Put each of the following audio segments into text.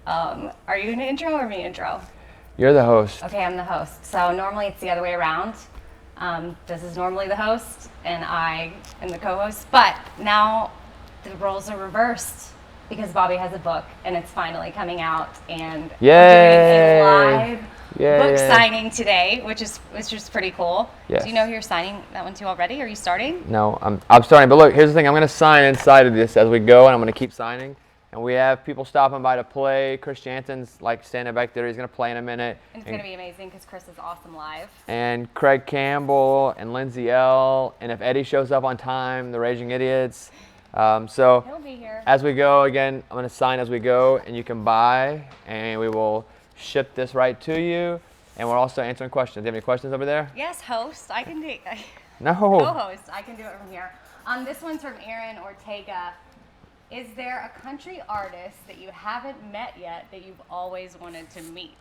Are you an intro or me intro? You're the host. Okay, I'm the host. So normally it's the other way around. This is normally the host, and I am the co-host. But now the roles are reversed because Bobby has a book, and it's finally coming out, and Yay! we're doing a live Yay! book signing today, which is pretty cool. Yes. Do you know who you're signing that one to already? Are you starting? No, I'm starting. But look, here's the thing. I'm going to sign inside of this as we go, and I'm going to keep signing. And we have people stopping by to play. Chris Janson's like standing back there. He's going to play in a minute. And it's going to be amazing because Chris is awesome live. And Craig Campbell and Lindsay Ell. And if Eddie shows up on time, the Raging Idiots. So He'll be here. as we go, again, I'm going to sign as we go, and you can buy, and we will ship this right to you. And we're also answering questions. Do you have any questions over there? Yes, host. I can do. No. Co-host. I can do it from here. This one's from Aaron Ortega. Is there a country artist that you haven't met yet that you've always wanted to meet?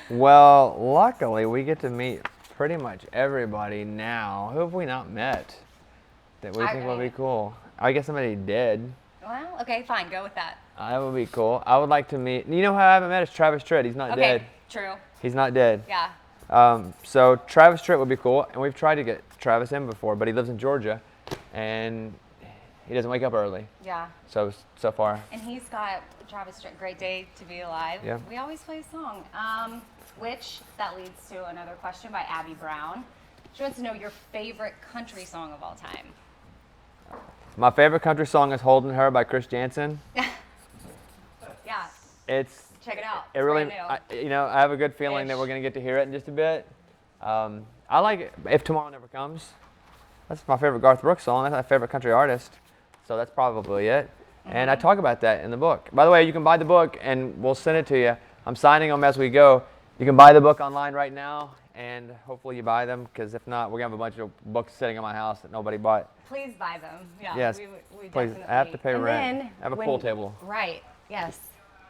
Well, luckily, we get to meet pretty much everybody now. Who have we not met that we think would be cool? I guess somebody did. Well, okay, fine. Go with that. That would be cool. I would like to meet. You know who I haven't met is Travis Tritt. He's not dead. Okay, true. He's not dead. Yeah. So Travis Tritt would be cool, and we've tried to get Travis in before, but he lives in Georgia, and he doesn't wake up early. Yeah. So far. And he's got Travis Tritt, Great Day to Be Alive. Yeah. We always play a song. Which that leads to another question by Abby Brown. She wants to know your favorite country song of all time. My favorite country song is "Holding Her" by Chris Janson. Yeah. Check it out. It really, brand new. I have a good feeling that we're gonna get to hear it in just a bit. I like it. If Tomorrow Never Comes. That's my favorite Garth Brooks song. That's my favorite country artist. So that's probably it. Mm-hmm. And I talk about that in the book. By the way, you can buy the book and we'll send it to you. I'm signing them as we go. You can buy the book online right now, and hopefully you buy them, because if not, we're gonna have a bunch of books sitting in my house that nobody bought. Please buy them. Yeah. Yes. We please. definitely. I have to pay rent. Then I have a pool table. Right. Yes.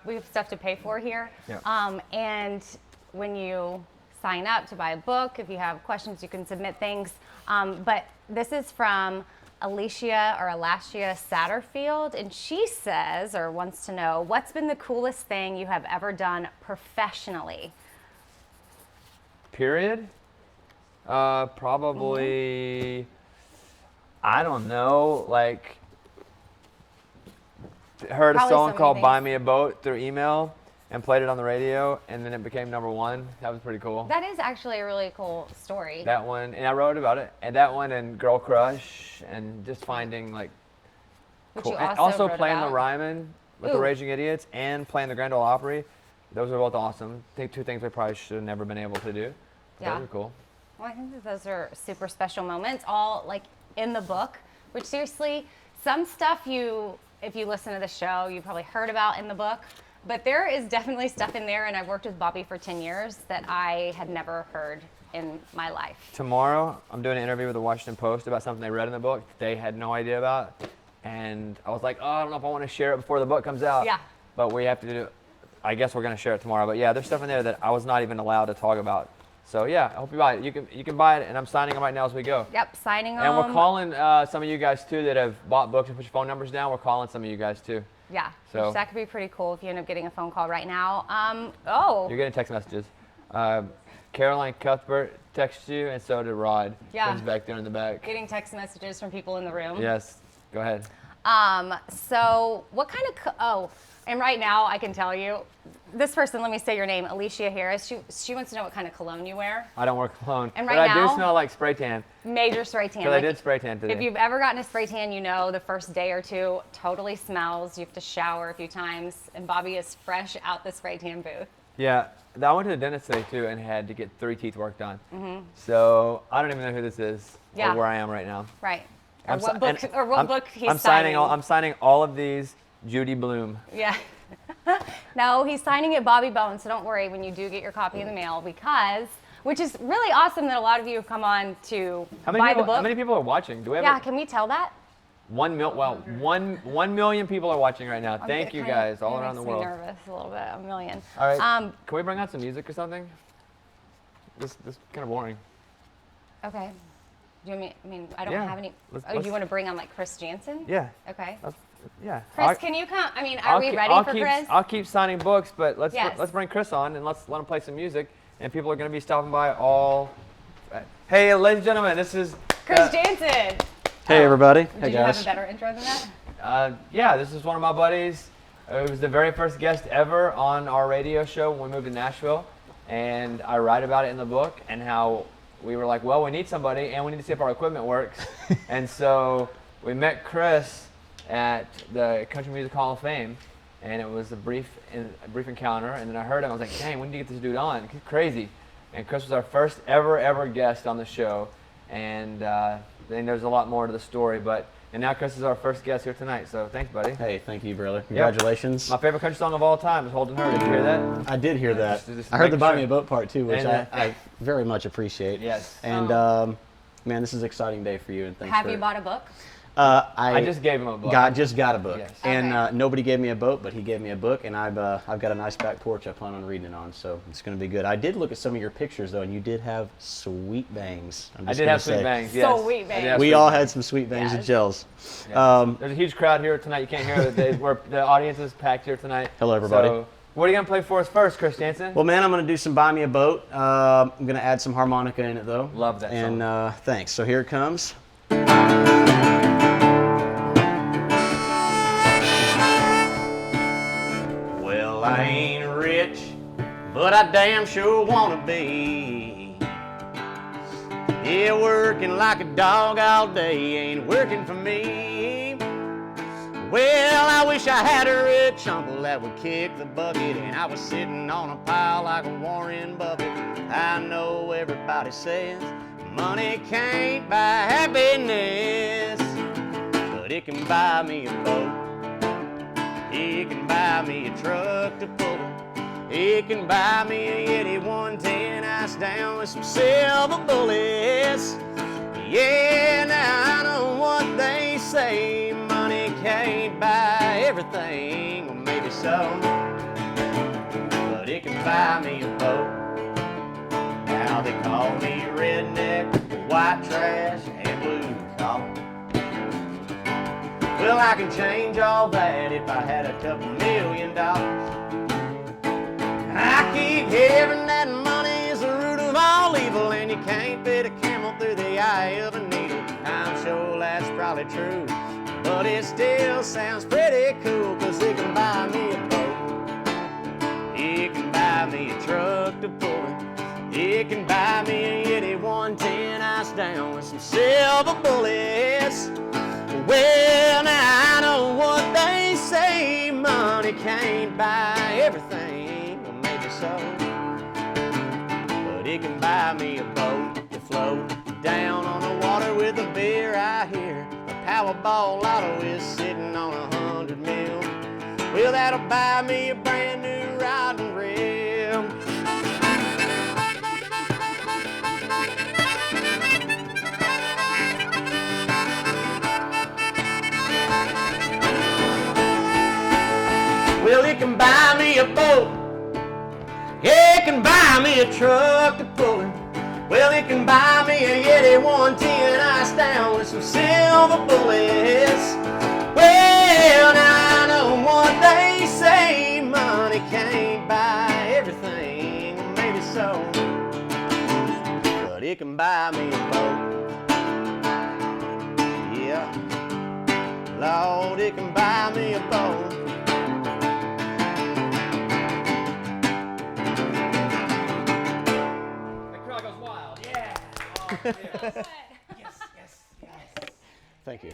We have stuff to pay for here. Yeah. And when you sign up to buy a book, if you have questions, you can submit things. But this is from Alicia Satterfield, and she says, or wants to know, what's been the coolest thing you have ever done professionally? Period. Probably. I don't know. Like, heard a song called "Buy Me a Boat" through email and played it on the radio, and then it became #1. That was pretty cool. That is actually a really cool story. That one, and I wrote about it. And that one, and "Girl Crush," and just finding like cool. And also playing the Ryman with the Raging Idiots and playing the Grand Ole Opry. Those are both awesome. I think two things we probably should have never been able to do. Yeah. Those are cool. Well, I think that those are super special moments, all like in the book. Which seriously, some stuff if you listen to the show, you probably heard about in the book. But there is definitely stuff in there, and I've worked with Bobby for 10 years that I had never heard in my life. Tomorrow, I'm doing an interview with the Washington Post about something they read in the book they had no idea about. And I was like, I don't know if I want to share it before the book comes out. Yeah. But we have to do it. I guess we're going to share it tomorrow. But yeah, there's stuff in there that I was not even allowed to talk about. So yeah, I hope you buy it. You can buy it, and I'm signing them right now as we go. Yep, signing them. And we're calling some of you guys too that have bought books and put your phone numbers down. We're calling some of you guys too. Yeah, so that could be pretty cool if you end up getting a phone call right now. You're getting text messages. Caroline Cuthbert texted you, and so did Rod. Yeah. He's back there in the back. Getting text messages from people in the room. Yes, go ahead. So what kind of, and right now I can tell you, this person, let me say your name, Alicia Harris, she wants to know what kind of cologne you wear. I don't wear cologne, and but right I now, do smell like spray tan. Major spray tan. Because I did spray tan today. If you've ever gotten a spray tan, you know the first day or two totally smells. You have to shower a few times, and Bobby is fresh out the spray tan booth. Yeah, I went to the dentist today too and had to get 3 teeth work done. Mm-hmm. So I don't even know who this is or where I am right now. Right. Or what book he's signing. I'm signing all of these Judy Blume. Yeah. No, he's signing it Bobby Bones, so don't worry when you do get your copy in the mail, which is really awesome that a lot of you have come on to buy the book. How many people are watching? Do we have Yeah, can we tell that? 1 million people are watching right now. Thank you guys all around the world. Makes me nervous a little bit, 1 million. All right, can we bring out some music or something? This is kind of boring. Okay. Do you mean, I don't have any. Do you want to bring on like Chris Janson? Yeah. Okay. Yeah. Chris, can you come? I mean, are we ready for Chris? I'll keep signing books, but let's Yes. let's bring Chris on and let's let him play some music. And people are going to be stopping by all. Hey, ladies and gentlemen, this is Chris Janson. Hey, everybody. Hey, Did you guys. have a better intro than that? Yeah, this is one of my buddies. It was the very first guest ever on our radio show when we moved to Nashville, and I write about it in the book and how we were like, well, we need somebody and we need to see if our equipment works. And so we met Chris at the Country Music Hall of Fame, and it was a brief encounter. And then I heard him. I was like, dang, when did you get this dude on? He's crazy. And Chris was our first ever guest on the show. And then there's a lot more to the story, and now Chris is our first guest here tonight. So thanks, buddy. Hey, thank you, brother. Congratulations. My favorite country song of all time is "Holding Her." Did you hear that? I did hear that. Just I heard the making Buy sure. Me a Boat part too, which And, I very much appreciate. Yes. And man, this is an exciting day for you, and thanks. Have for you bought a book? I just gave him a book. Just got a book, Yes. and Okay. nobody gave me a boat, but he gave me a book, and I've got a nice back porch I plan on reading it on, so it's going to be good. I did look at some of your pictures though, and you did have sweet bangs. I did have sweet bangs. Yes. Sweet I did bangs. have We sweet all bangs. had some sweet bangs and Yes. gels. Yes. There's a huge crowd here tonight. You can't hear the audience is packed here tonight. Hello, everybody. So, what are you gonna play for us first, Chris Janson? Well, man, I'm going to do some Buy Me a Boat. I'm going to add some harmonica in it, though. Love that song. And thanks. So here it comes. Well, I ain't rich, but I damn sure want to be. Yeah, working like a dog all day ain't working for me. Well, I wish I had a rich uncle that would kick the bucket and I was sitting on a pile like a Warren Buffett. I know everybody says money can't buy happiness, but it can buy me a boat. It can buy me a truck to pull. It can buy me a Yeti 110 ice down with some silver bullets. Yeah, now I know what they say. Money can't buy everything, well, maybe so, but it can buy me a boat. Now they call me redneck, white trash, and blue collar. Well, I can change all that if I had a couple $1 million. I keep hearing that money is the root of all evil, and you can't fit a camel through the eye of a needle. I'm sure that's probably true, but it still sounds pretty cool, 'cause it can buy me a boat. It can buy me a truck to pull it. It can buy me a Yeti 110 ice down with some silver bullets. Well, now I know what they say. Money can't buy everything, well, maybe so, but it can buy me a boat to float down on the water with a beer. I hear the Powerball lotto is sitting on 100 mil. Well, that'll buy me a brand new riding reel. Well, it can buy me a boat. It can buy me a truck to pull it. Well, it can buy me a Yeti 110 ice down with some silver bullets. Well, now I know what they say. Money can't buy everything, maybe so, but it can buy me a boat. Yeah, Lord, it can buy me a boat. Thank you.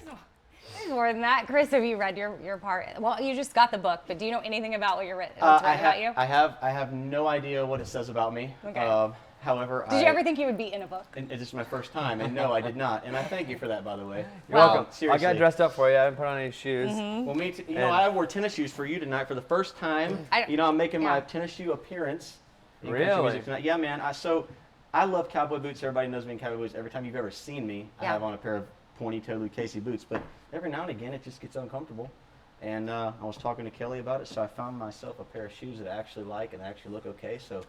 There's more than that. Chris, have you read your part? Well, you just got the book, but do you know anything about what's written about you? I have no idea what it says about me. Okay. However, Did you ever think you would be in a book? It's just my first time, and no, I did not. And I thank you for that, by the way. You're Well- welcome. Seriously. I got dressed up for you. I didn't put on any shoes. Well, me too. You know, And- I wore tennis shoes for you tonight for the first time. I'm making my tennis shoe appearance. in country Really? music tonight. Yeah, man. I love cowboy boots. Everybody knows me in cowboy boots. Every time you've ever seen me, I Yeah. have on a pair of pointy-toed Lucchese boots. But every now and again, it just gets uncomfortable. And I was talking to Kelly about it, so I found myself a pair of shoes that I actually like and actually look okay. So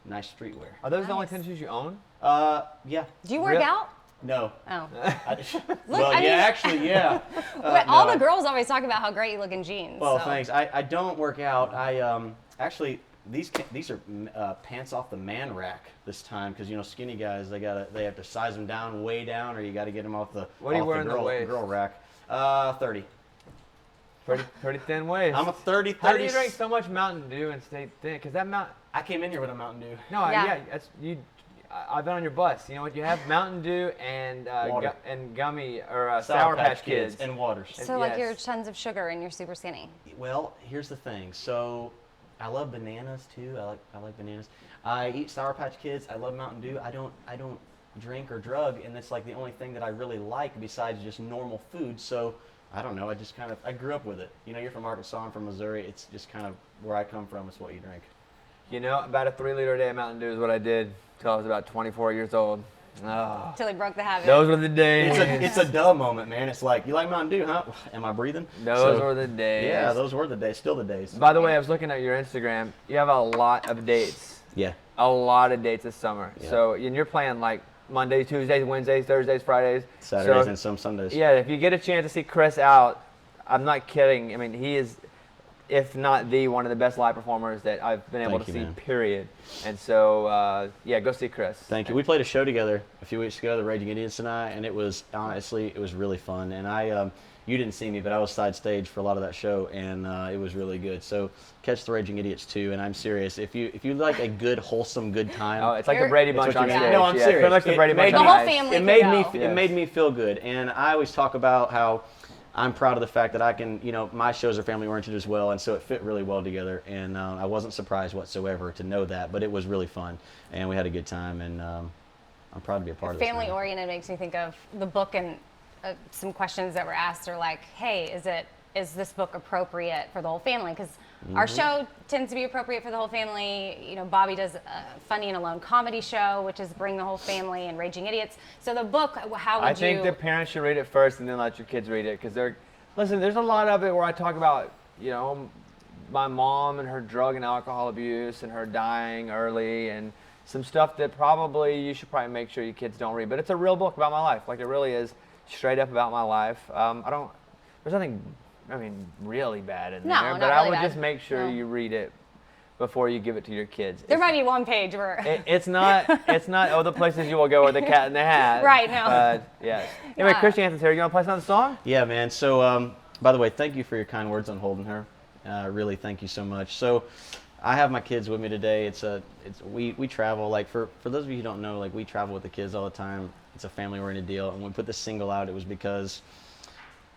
nice streetwear. Are those the only Nice. tennis shoes you own? Yeah. Do you work Really? out? No. Oh. Well, I mean- actually, yeah. All no, the girls always talk about how great you look in jeans. Well, so. thanks. I don't work out. Actually these are pants off the man rack this time because skinny guys they have to size them down way down or you got to get them off the What are you wearing girl, the waist? girl rack. 30. Pretty thin waist. I'm a 30. How do you drink so much Mountain Dew and stay thin? Because I came in here with a Mountain Dew. No, Yeah. I've been on your bus. You know what? You have Mountain Dew and Water. and gummy or Sour Patch Kids and waters. So like yes. you're tons of sugar and you're super skinny. Well, here's the thing. So, I love bananas too. I like bananas. I eat Sour Patch Kids. I love Mountain Dew. I don't drink or drug, and that's like the only thing that I really like besides just normal food. So, I don't know. I grew up with it. You're from Arkansas. I'm from Missouri. It's just kind of where I come from. It's what you drink. About a 3-liter a day of Mountain Dew is what I did until I was about 24 years old. Oh. Till he broke the habit. Those were the days. It's a duh moment, man. It's like, you like Mountain Dew, huh? Am I breathing? Those were the days. Yeah, those were the days. Still the days. By the way, I was looking at your Instagram. You have a lot of dates. Yeah. A lot of dates this summer. Yeah. So, and you're playing like Mondays, Tuesdays, Wednesdays, Thursdays, Fridays. Saturdays So, and some Sundays. yeah, if you get a chance to see Chris out, I'm not kidding. I mean, he is, if not one of the best live performers that I've been able Thank to you, see, man. period. And so, yeah, go see Chris. Thank you. We played a show together a few weeks ago, the Raging Idiots and I, and it was really fun. And you didn't see me, but I was side stage for a lot of that show, and it was really good. So catch the Raging Idiots too, and I'm serious. If you like a good, wholesome, good time, Oh, it's like the You're- Brady It's Bunch what on you're stage. getting. No, I'm yeah, serious. Pretty much the It Brady made Bunch The on whole ice. family it can made go. me it made me feel good, and I always talk about how I'm proud of the fact that I can, my shows are family oriented as well, and so it fit really well together. And I wasn't surprised whatsoever to know that, but it was really fun, and we had a good time, and I'm proud to be a part of this. Family now. oriented makes me think of the book and some questions that were asked are like, hey, is this book appropriate for the whole family? Because our show tends to be appropriate for the whole family. Bobby does a Funny and Alone comedy show, which is Bring the Whole Family and Raging Idiots. So the book, how would I think the parents should read it first and then let your kids read it because there's a lot of it where I talk about, my mom and her drug and alcohol abuse and her dying early and some stuff that probably you should probably make sure your kids don't read. But it's a real book about my life. Like it really is straight up about my life. There's nothing, really bad in No, there. not But I really would bad. just make sure No. you read it before you give it to your kids. There might be one page where It's not the places you will go with the cat in the hat. Right, no. But yes. Anyway, Yeah. Chris Janson's here. You want to play another song? Yeah, man. So, by the way, thank you for your kind words on holding her. Really, thank you so much. So, I have my kids with me today. We travel. Like for those of you who don't know, like we travel with the kids all the time. It's a family-oriented deal. And when we put this single out, it was because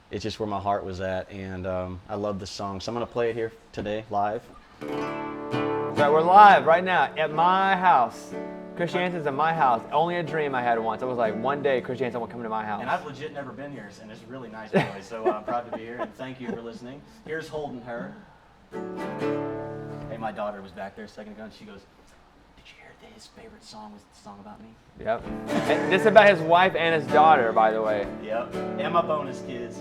it's just where my heart was at, and I love this song. So I'm gonna play it here today, live. So we're live right now at my house. Chris Janson's at my house. Only a dream I had once. I was like, one day Chris Janson will come to my house. And I've legit never been here, and it's really nice anyway. So I'm proud to be here, and thank you for listening. Here's Holding Her. Hey, my daughter was back there a second ago, and she goes, "Did you hear that his favorite song was the song about me?" Yep. And this is about his wife and his daughter, by the way. Yep. And my bonus kids.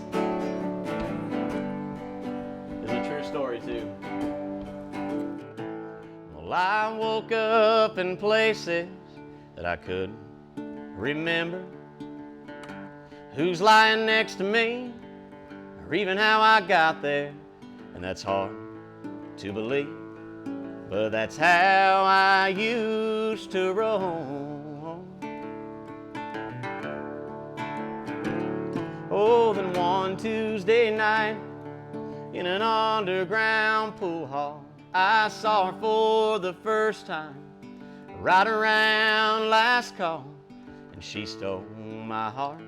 It's a true story too. Well, I woke up in places that I couldn't remember who's lying next to me or even how I got there, and that's hard to believe, but that's how I used to roll. Oh, then one Tuesday night in an underground pool hall, I saw her for the first time right around last call, and she stole my heart,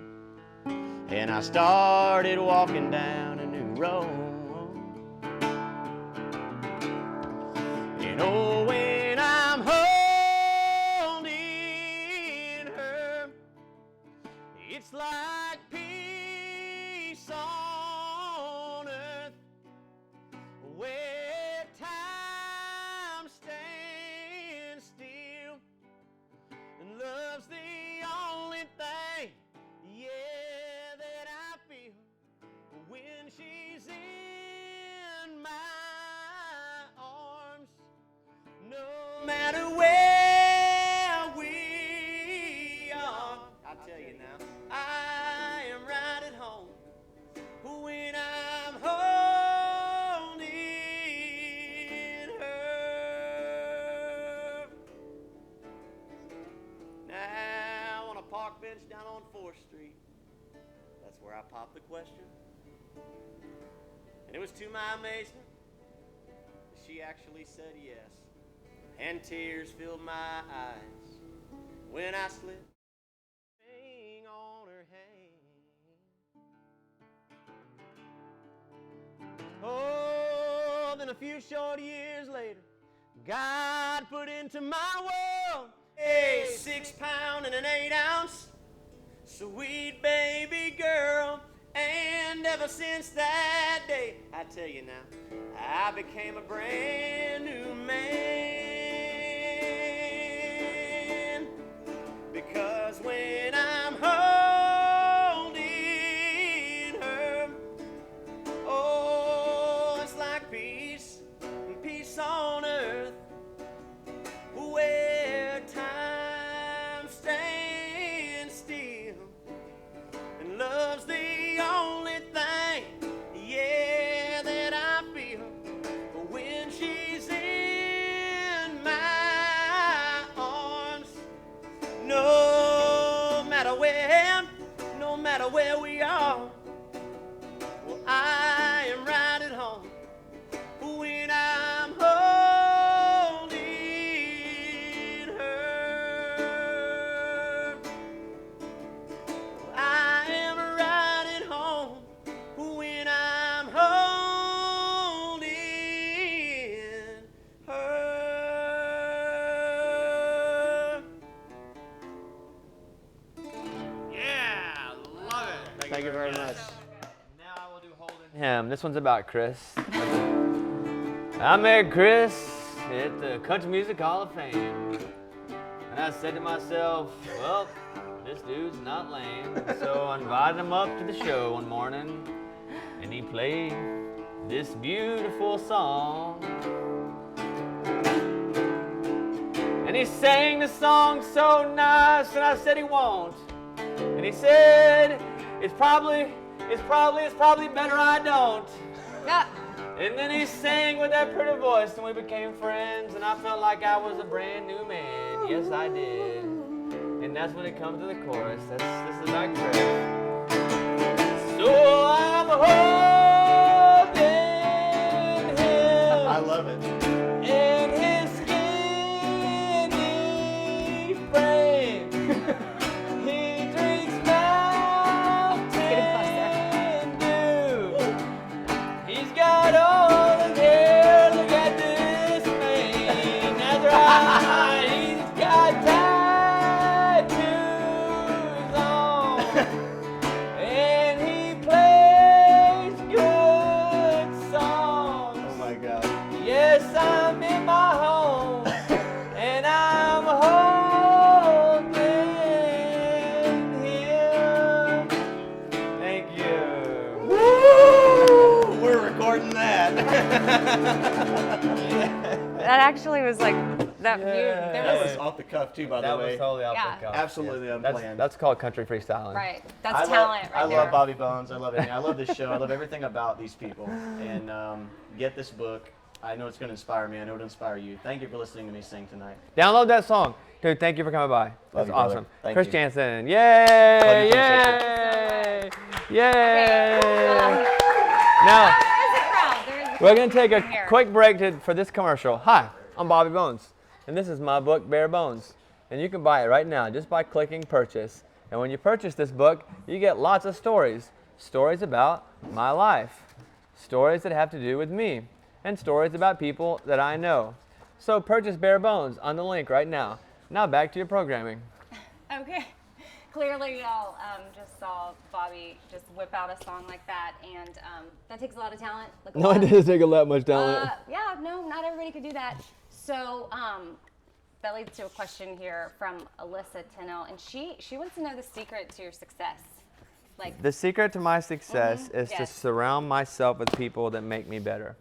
and I started walking down a new road. And oh, when I'm holding her, it's like peace on earth, where time stands still, and love's the only thing, yeah, that I feel when she's in my arms. No matter where we are, I tell you now. where I popped the question. And it was to my amazement that she actually said yes. And tears filled my eyes when I slipped ring on her hand. Oh, then a few short years later, God put into my world a 6 pound and an 8 ounce sweet baby girl. And ever since that day, I tell you now, I became a brand new man. Because when I'm holding her, oh, it's like peace, peace on earth, where time stands still, and love's the only thing, yeah, that I feel when she's in my arms. No matter where we are, well, I am right at home when I'm holding her. I am right at home when I'm holding her. Yeah, love it. Thank you very much. Now I will do Holding Him. This one's about Chris. I met Chris at the Country Music Hall of Fame. And I said to myself, well, this dude's not lame. So I invited him up to the show one morning, and he played this beautiful song. And he sang the song so nice, and I said he won't. And he said, it's probably better I don't. Yeah. And then he sang with that pretty voice, and we became friends, and I felt like I was a brand new man. Yes, I did. And that's when it comes to the chorus. This is about Chris. So I'm holding him. I love it. In his skinny frame. He drinks Mountain Dew. He's got all the hair. Look at this man. That's right. He's got tattoos on. And he plays good songs. Oh my God. Yes, I'm in my home, and I'm holding him. Thank you. Woo! We're recording that. That actually was like that. Yeah. There That was was off the cuff too, by the That way. was totally off Yeah. the cuff. Absolutely unplanned. That's called country freestyling. right. That's talent I right there. love Bobby Bones. I love it. I love this show. I love everything about these people. And get this book. I know it's going to inspire me. I know it'll inspire you. Thank you for listening to me sing tonight. Download that song. Dude, thank you for coming by. That's you, brother. awesome. Thank Chris you. Janson. Yay! Love you, Yay! Yay! Okay. Now, There is a crowd. There is a we're going to take a here. quick break for this commercial. Hi, I'm Bobby Bones, and this is my book, Bare Bones. And you can buy it right now just by clicking purchase. And when you purchase this book, you get lots of stories. Stories about my life. Stories that have to do with me. And stories about people that I know. So purchase Bare Bones on the link right now. Now back to your programming. Okay. Clearly, y'all just saw Bobby just whip out a song like that, and that takes a lot of talent. Like a No, lot. it doesn't take that much talent. Yeah, no, not everybody could do that. So that leads to a question here from Alyssa Tennell, and she wants to know the secret to your success. Like The secret to my success is to Yes. surround myself with people that make me better.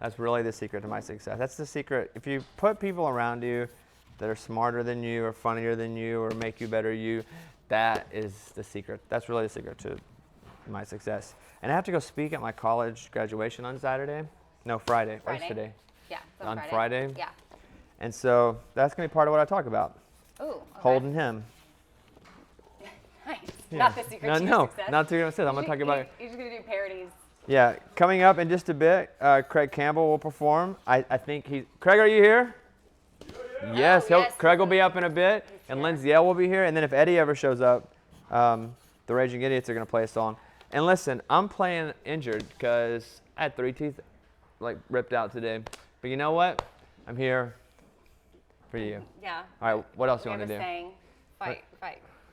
That's really the secret to my success. That's the secret. If you put people around you that are smarter than you or funnier than you or make you better you, that is the secret. That's really the secret to my success. And I have to go speak at my college graduation on Saturday. No, Friday. What's Friday? today? Yeah, it's On Friday? Yeah. And so that's going to be part of what I talk about. Ooh. Okay. Holding him. Nice. Not the secret to success. not Secret to Success. I'm going to talk about. You're just going to do parodies. Yeah, coming up in just a bit, Craig Campbell will perform. I think he's. Craig, are you here? Yes, Craig will be up in a bit, and Lindsay Ell will be here. And then if Eddie ever shows up, the Raging Idiots are going to play a song. And listen, I'm playing injured because I had 3 teeth like ripped out today. But you know what? I'm here for you. Yeah. All right, what else do you want to do? Saying, fight.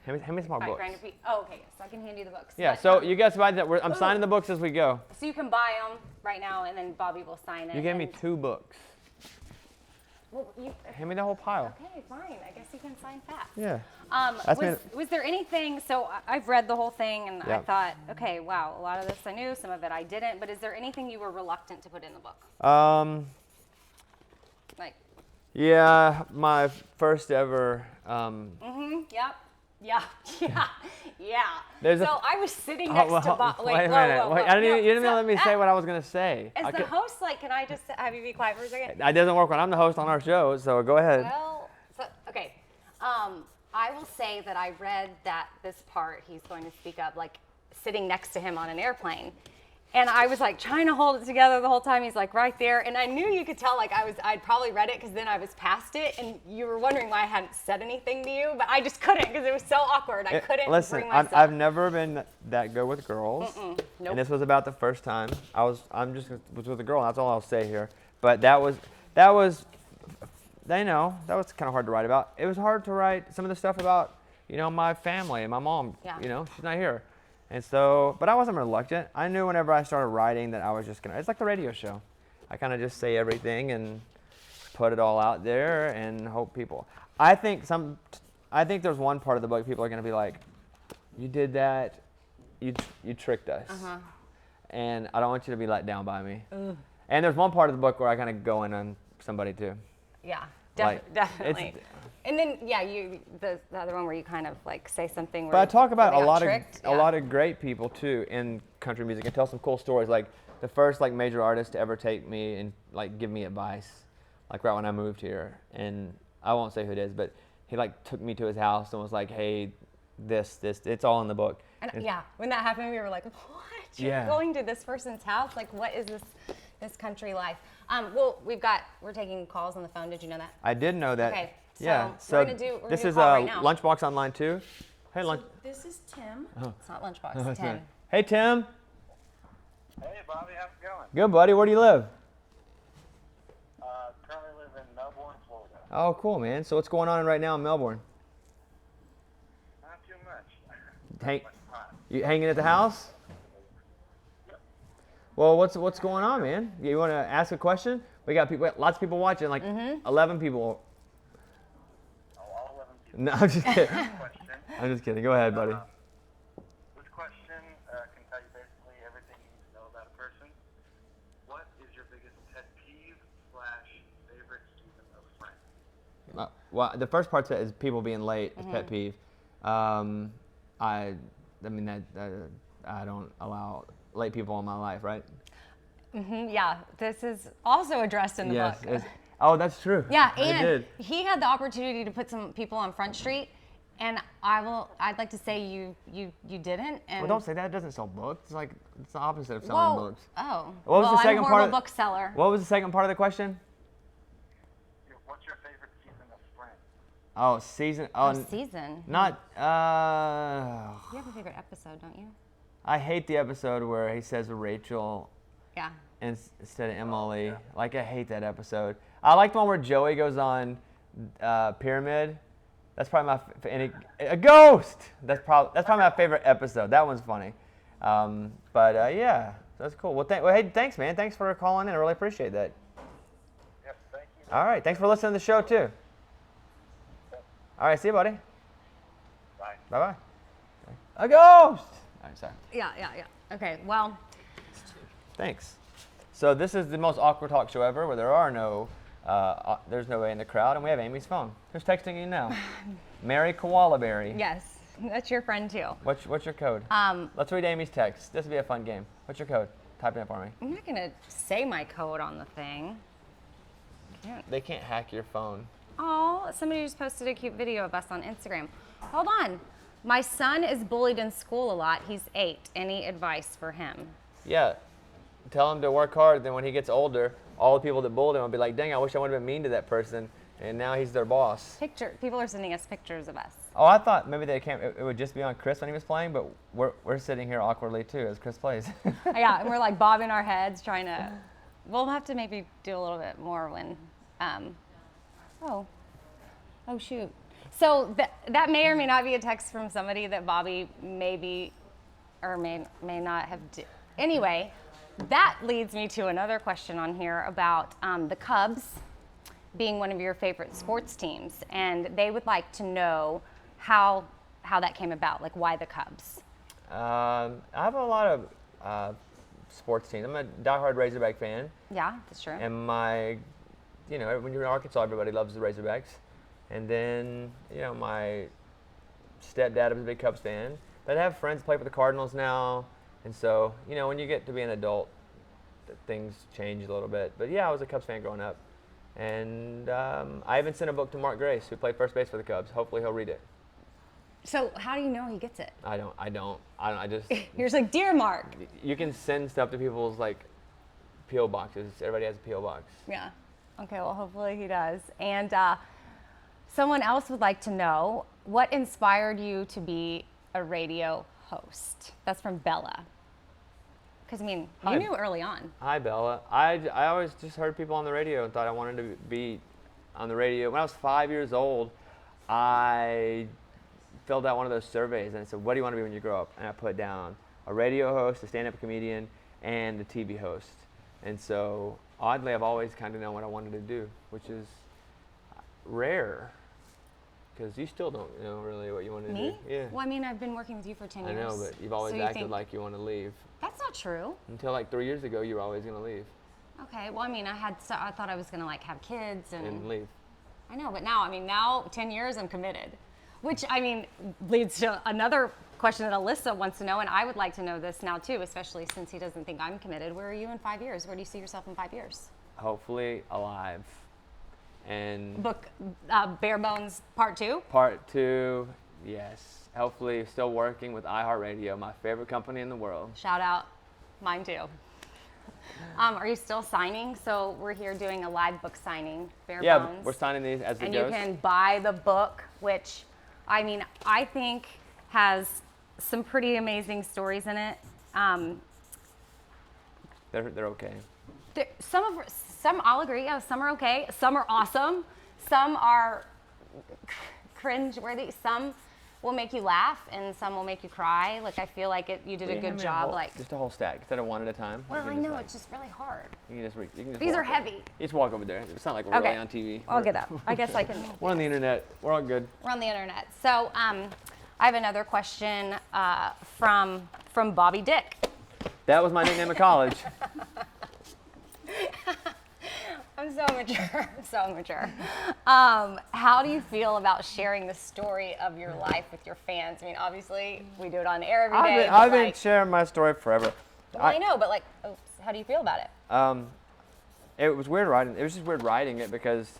Hand me some more Fight, books. grind your feet. Oh, okay. So I can hand you the books. Yeah, But, so you guys buy that. I'm signing the books as we go. So you can buy them right now, and then Bobby will sign it. You gave me 2 books. Well, Hand me the whole pile. Okay, fine. I guess you can sign fast. Yeah. Was there anything, so I've read the whole thing, and I Yep. thought, okay, wow, a lot of this I knew, some of it I didn't, but is there anything you were reluctant to put in the book? Like, Yeah, my first ever. yep. Yeah. There's So I was sitting next to Bob. Wait a minute. Wait, you didn't even let me say what I was going to say. As the host, like, can I just have you be quiet for a second? That doesn't work when I'm the host on our show, so go ahead. Well, okay. I will say that I read that this part, he's going to speak up, like, sitting next to him on an airplane. And I was like trying to hold it together the whole time. He's like right there. And I knew you could tell like I'd probably read it because then I was past it. And you were wondering why I hadn't said anything to you. But I just couldn't because it was so awkward. I couldn't Listen, bring myself. I've never been that good with girls. Nope. And this was about the first time. I was with a girl. That's all I'll say here. But that was, they know, that was kind of hard to write about. It was hard to write some of the stuff about, my family and my mom. Yeah. She's not here. And so, but I wasn't reluctant. I knew whenever I started writing that I was just it's like the radio show. I kind of just say everything and put it all out there and hope people. I think there's one part of the book people are going to be like, you did that, you tricked us. And I don't want you to be let down by me. And there's one part of the book where I kind of go in on somebody too. Yeah, Like, definitely. And then the other one where you kind of like say something. Where But I talk about where a they got tricked. lot of great people too in country music and tell some cool stories. Like the first like major artist to ever take me and like give me advice, like right when I moved here. And I won't say who it is, but he like took me to his house and was like, "Hey, this, it's all in the book." And when that happened, we were like, "What? You're going to this person's house? Like, what is this country life?" Well, we're taking calls on the phone. Did you know that? I did know that. Okay. Yeah. So this is right now. Lunchbox Online too. Hey, Lunch. This is Tim. It's not Lunchbox. It's Tim. Hey, Tim. Hey, Bobby, how's it going? Good, buddy. Where do you live? Currently live in Melbourne, Florida. Oh, cool, man. So what's going on right now in Melbourne? Not too much. Hey, you hanging at the house? Well, what's going on, man? You want to ask a question? We got lots of people watching, like 11 people. Oh, all 11 people. No, I'm just kidding. Question. I'm just kidding. Go ahead, buddy. This question can tell you basically everything you need to know about a person. What is your biggest pet peeve / favorite season of Friends? Well, the first part is people being late. Is pet peeve. I mean that I don't allow late people in my life, right? Yeah, this is also addressed in the book. Oh, that's true. Yeah, I and did. he had the opportunity to put some people on Front Street, and I'd like to say you didn't. And Well, don't say that. It doesn't sell books. It's the opposite of selling books. Oh. What was the second I'm a part horrible bookseller. What was the second part of the question? What's your favorite season of Friends? Oh, season. Season. Not. You have a favorite episode, don't you? I hate the episode where he says Rachel Yeah. instead of Emily. Like, I hate that episode. I like the one where Joey goes on Pyramid. That's probably a ghost. That's probably my favorite episode. That one's funny. Yeah, that's cool. Well, hey, thanks, man. Thanks for calling in. I really appreciate that. Yep, thank you. All right, thanks for listening to the show too. All right, see you, buddy. Bye. Bye-bye. A ghost. All right, sorry. Yeah. Okay, well. Thanks. So this is the most awkward talk show ever, where there's no way in the crowd, and we have Amy's phone. Who's texting you now? Mary Koalaberry. Yes, that's your friend too. What's your code? Let's read Amy's text. This will be a fun game. What's your code? Type it in for me. I'm not gonna say my code on the thing. They can't hack your phone. Oh, somebody just posted a cute video of us on Instagram. Hold on. My son is bullied in school a lot. He's 8. Any advice for him? Yeah, tell him to work hard. Then when he gets older, all the people that bullied him will be like, dang, I wish I would have been mean to that person. And now he's their boss. People are sending us pictures of us. Oh, I thought maybe it would just be on Chris when he was playing, but we're sitting here awkwardly too as Chris plays. Yeah, and we're like bobbing our heads trying to, we'll have to maybe do a little bit more when, oh shoot. So that may or may not be a text from somebody that Bobby maybe or may not have. Anyway, that leads me to another question on here about the Cubs being one of your favorite sports teams, and they would like to know how that came about, like why the Cubs? I have a lot of sports teams. I'm a diehard Razorback fan. Yeah, that's true. And when you're in Arkansas, everybody loves the Razorbacks. And then, my stepdad was a big Cubs fan. But I have friends play for the Cardinals now. And so, when you get to be an adult, things change a little bit. But yeah, I was a Cubs fan growing up. And I even sent a book to Mark Grace, who played first base for the Cubs. Hopefully he'll read it. So how do you know he gets it? I don't. I just. You're just like, dear Mark. You can send stuff to people's P.O. boxes. Everybody has a P.O. box. Yeah. Okay, well, hopefully he does. And someone else would like to know, what inspired you to be a radio host? That's from Bella. Because, you knew early on. Hi, Bella. I always just heard people on the radio and thought I wanted to be on the radio. When I was 5 years old, I filled out one of those surveys and it said, what do you want to be when you grow up? And I put down a radio host, a stand-up comedian, and a TV host. And so, oddly, I've always kind of known what I wanted to do, which is rare. Because you still don't know really what you want to do. Me? Yeah. Well, I've been working with you for 10 years. I know, but you've always acted like you want to leave. That's not true. Until 3 years ago, you were always going to leave. Okay, well, I thought I was going to have kids And leave. I know, but now 10 years, I'm committed. Which, leads to another question that Alyssa wants to know, and I would like to know this now too, especially since he doesn't think I'm committed. Where are you in 5 years? Where do you see yourself in 5 years? Hopefully alive. And Book Bare Bones Part 2? Part 2, yes. Hopefully still working with iHeartRadio, my favorite company in the world. Shout out, mine too. Are you still signing? So we're here doing a live book signing, Bare Bones. Yeah, we're signing these as it and goes. You can buy the book, which I think has some pretty amazing stories in it. They're okay. Some I'll agree. Yeah, some are okay. Some are awesome. Some are cringe-worthy. Some will make you laugh, and some will make you cry. I feel like you did a good job. Just a whole stack instead of one at a time. Well, I know it's just really hard. You can just These are walk heavy. You just walk over there. It's not like we're really on TV. I'll get up. I guess I can. We're on the internet. We're all good. We're on the internet. So I have another question from Bobby Dick. That was my nickname at college. I'm so mature. I'm so mature. How do you feel about sharing the story of your life with your fans? Obviously, we do it on air every day. I've been sharing my story forever. Well, I know, but how do you feel about it? It was weird writing. It was just weird writing it because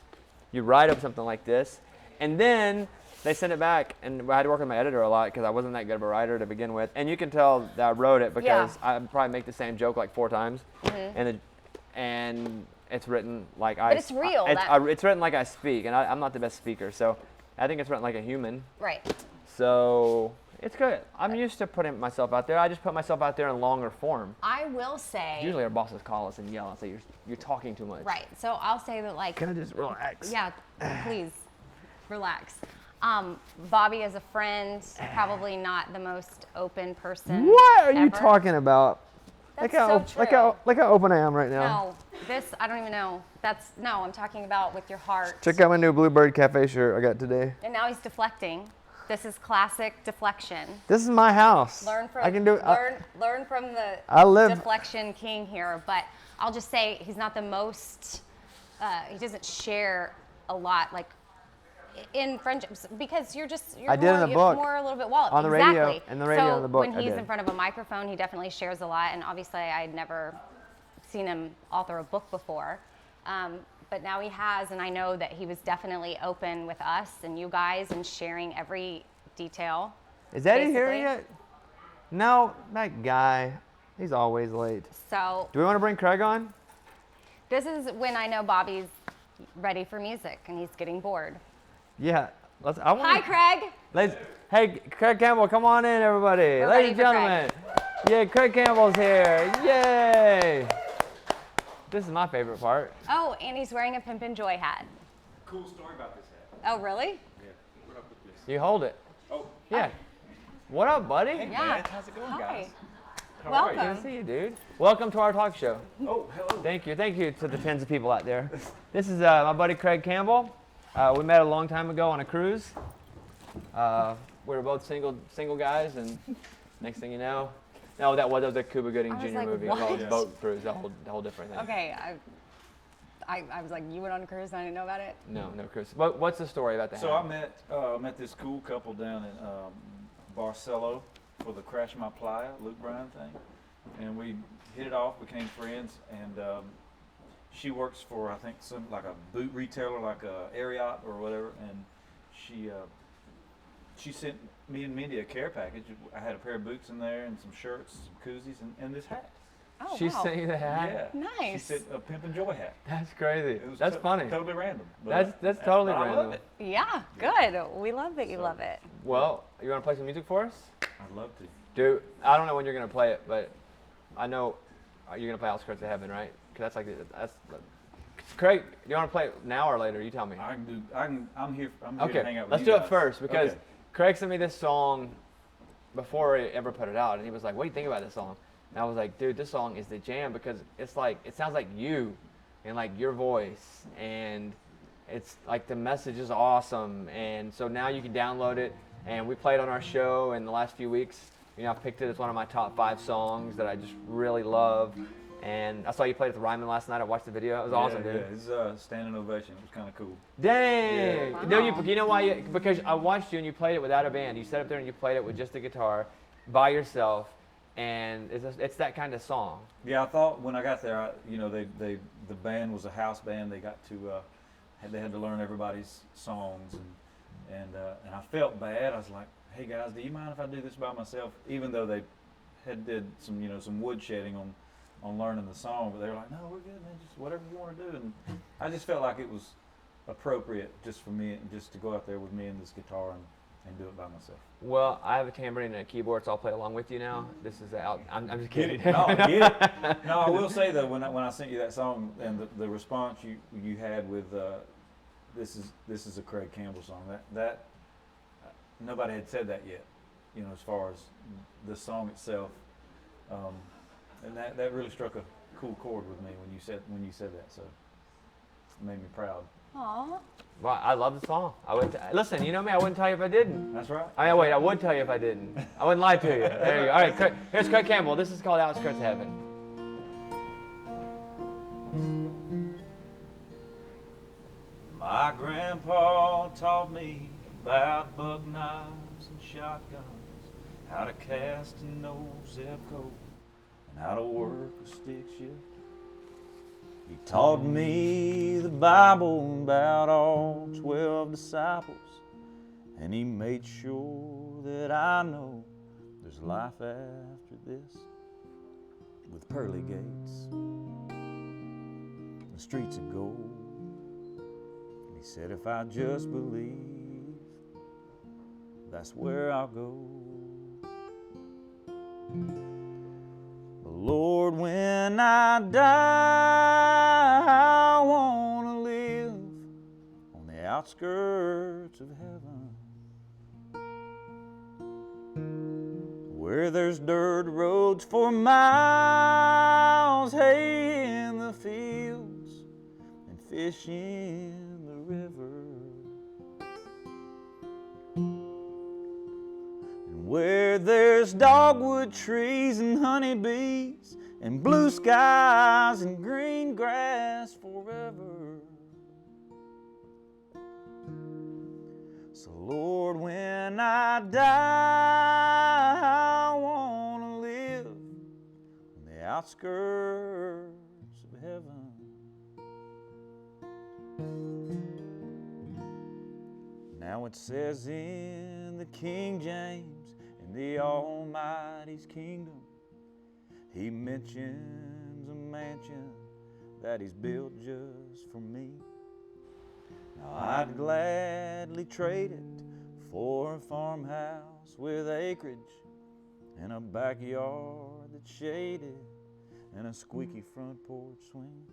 you write up something like this, and then they send it back, and I had to work with my editor a lot because I wasn't that good of a writer to begin with. And you can tell that I wrote it because I probably make the same joke 4 times, and it's written like But it's real. It's written like I speak, and I'm not the best speaker, so I think it's written like a human. Right. So it's good. I'm used to putting myself out there. I just put myself out there in longer form. I will say. Usually our bosses call us and yell and say you're talking too much. Right. So I'll say that Can I just relax? Yeah, please, relax. Bobby is a friend, probably not the most open person. What are you ever. talking about? That's Look how open I am right now. No, I don't even know. I'm talking about with your heart. Check out my new Bluebird Cafe shirt I got today. And now he's deflecting. This is classic deflection. This is my house. Learn from learn from the deflection king here. But I'll just say he's not the most. He doesn't share a lot in friendships because you're I did in the book. More a little bit walloped. On the radio, and the radio in the book. When he's in front of a microphone, he definitely shares a lot. And obviously, I'd never seen him author a book before. But now he has, and I know that he was definitely open with us and you guys and sharing every detail Is Eddie here basically. yet? No, that guy. He's always late. So Do we want to bring Craig on? this is when I know Bobby's ready for music and he's getting bored. Yeah. Hi, Craig. Hey, Craig Campbell, come on in, everybody. We're Ladies and ready for gentlemen. Yeah, Craig Campbell's here. Yay. This is my favorite part. Oh, and he's wearing a Pimpin' Joy hat. Cool story about this hat. Oh, really? Yeah, what up with this? You hold it. Oh, Yeah. What up, buddy? hey Yeah. man, how's it going, Hi. guys? How Welcome. Good to see you, dude. Welcome to our talk show. Oh, hello. Thank you to the tens of people out there. This is my buddy Craig Campbell. We met a long time ago on a cruise. We were both single guys, and next thing you know, no, that was a Cuba Gooding I was Jr. like, movie what? called Yes. Boat Cruise, a whole different thing. Okay, I was like, you went on a cruise and I didn't know about it? No cruise. What's the story about that? So I met this cool couple down in Barcelo for the Crash My Playa, Luke Bryan thing, and we hit it off, became friends, and she works for I think some like a boot retailer like Ariat or whatever, and she sent me and Mindy a care package. I had a pair of boots in there and some shirts, some koozies, and this hat. Oh, She wow. sent you the hat? Yeah. She Nice. sent a Pimp and Joy hat. That's crazy. It was That's funny. Totally random. but That's totally I random. love it. Yeah, good. We love that you So- love it. Well, you want to play some music for us? I'd love to. Dude, I don't know when you're gonna play it, but I know you're gonna play Outskirts of Heaven, right? Cause that's Craig. Do you want to play it now or later? You tell me. I'm here to hang Okay, out with let's you do it guys. first because Okay. Craig sent me this song before he ever put it out, and he was like, "What do you think about this song?" And I was like, "Dude, this song is the jam because it's like it sounds like you, and like your voice, and it's like the message is awesome." And so now you can download it, and we played on our show in the last few weeks. You know, I've picked it as one of my top 5 songs that I just really love. And I saw you played at the Ryman last night. I watched the video. It was awesome, dude. Yeah, it's a standing ovation. It was kind of cool. Dang! Yeah. No, Wow. you know why? Because I watched you and you played it without a band. You sat up there and you played it with just a guitar, by yourself, and it's that kind of song. Yeah, I thought when I got there, the band was a house band. They got to they had to learn everybody's songs, and I felt bad. I was like, hey guys, do you mind if I do this by myself? Even though they had did some wood shedding on learning the song, but they were like, no, we're good, man, just whatever you want to do. And I just felt like it was appropriate just for me, just to go out there with me and this guitar and do it by myself. Well, I have a tambourine and a keyboard, so I'll play along with you now. This is out. I'm just kidding. No, get it. No, I will say though, when I sent you that song and the response you had with this is a Craig Campbell song, that nobody had said that yet, as far as the song itself, and that really struck a cool chord with me when you said that, so it made me proud. Aw. Well, I love the song. Listen, you know me. I wouldn't tell you if I didn't. That's right. I would tell you if I didn't. I wouldn't lie to you. There you go. All right, here's Craig Campbell. This is called Outskirts of Heaven. My grandpa taught me about buck knives and shotguns, how to cast an old Zebco, and how to work a stick shift. He taught me the Bible about all 12 disciples, and he made sure that I know there's life after this, with pearly gates and streets of gold. And he said if I just believe, that's where I'll go. But Lord, when I die, I want to live on the outskirts of heaven, where there's dirt roads for miles, hay in the fields, and fish in the river, and where there's dogwood trees and honeybees and blue skies and green grass forever. So Lord, when I die, I want to live on the outskirts of heaven. Now it says in the King James, in the Almighty's kingdom. He mentions a mansion that he's built just for me. Now I'd gladly trade it for a farmhouse with acreage and a backyard that's shaded and a squeaky front porch swing.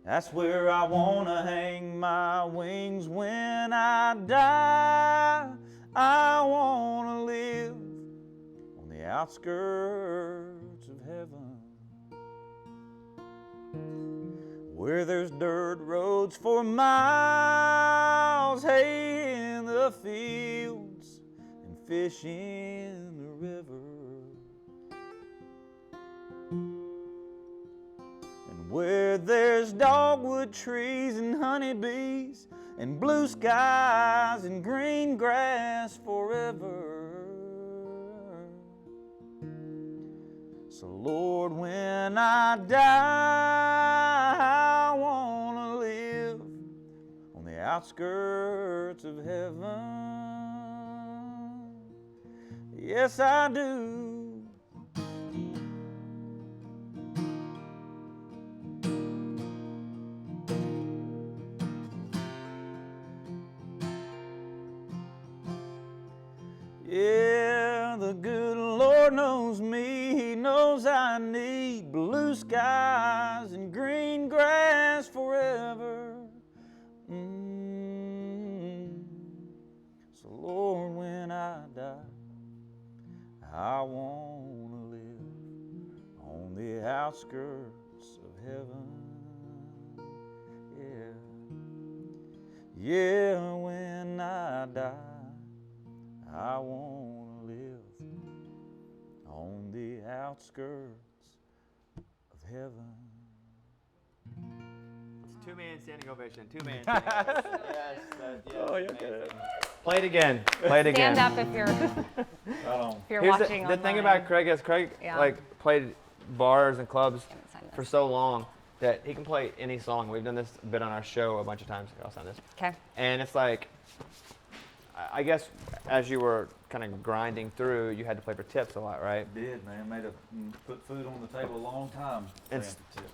That's where I wanna hang my wings when I die. I wanna live on the outskirts of heaven, where there's dirt roads for miles, hay in the fields, and fish in the river. And where there's dogwood trees and honeybees, and blue skies and green grass forever. So Lord, when I die, I wanna live on the outskirts of heaven. Yes, I do. Yeah, the good Lord knows me. He knows I need blue skies and green grass forever. So Lord, when I die, I want to live on the outskirts of heaven. Yeah, yeah, when I die, I want to live on the outskirts of heaven. It's two-man standing ovation. Two-man standing ovation. Yes. Oh, yeah, okay. Play it again. Play it again. Stand up if you're Here's watching the thing about Craig is Craig like played bars and clubs for so long that he can play any song. We've done this bit on our show a bunch of times. I'll sign this. Okay. And it's like, I guess as you were kind of grinding through, you had to play for tips a lot, right? Did, man. Put food on the table a long time. And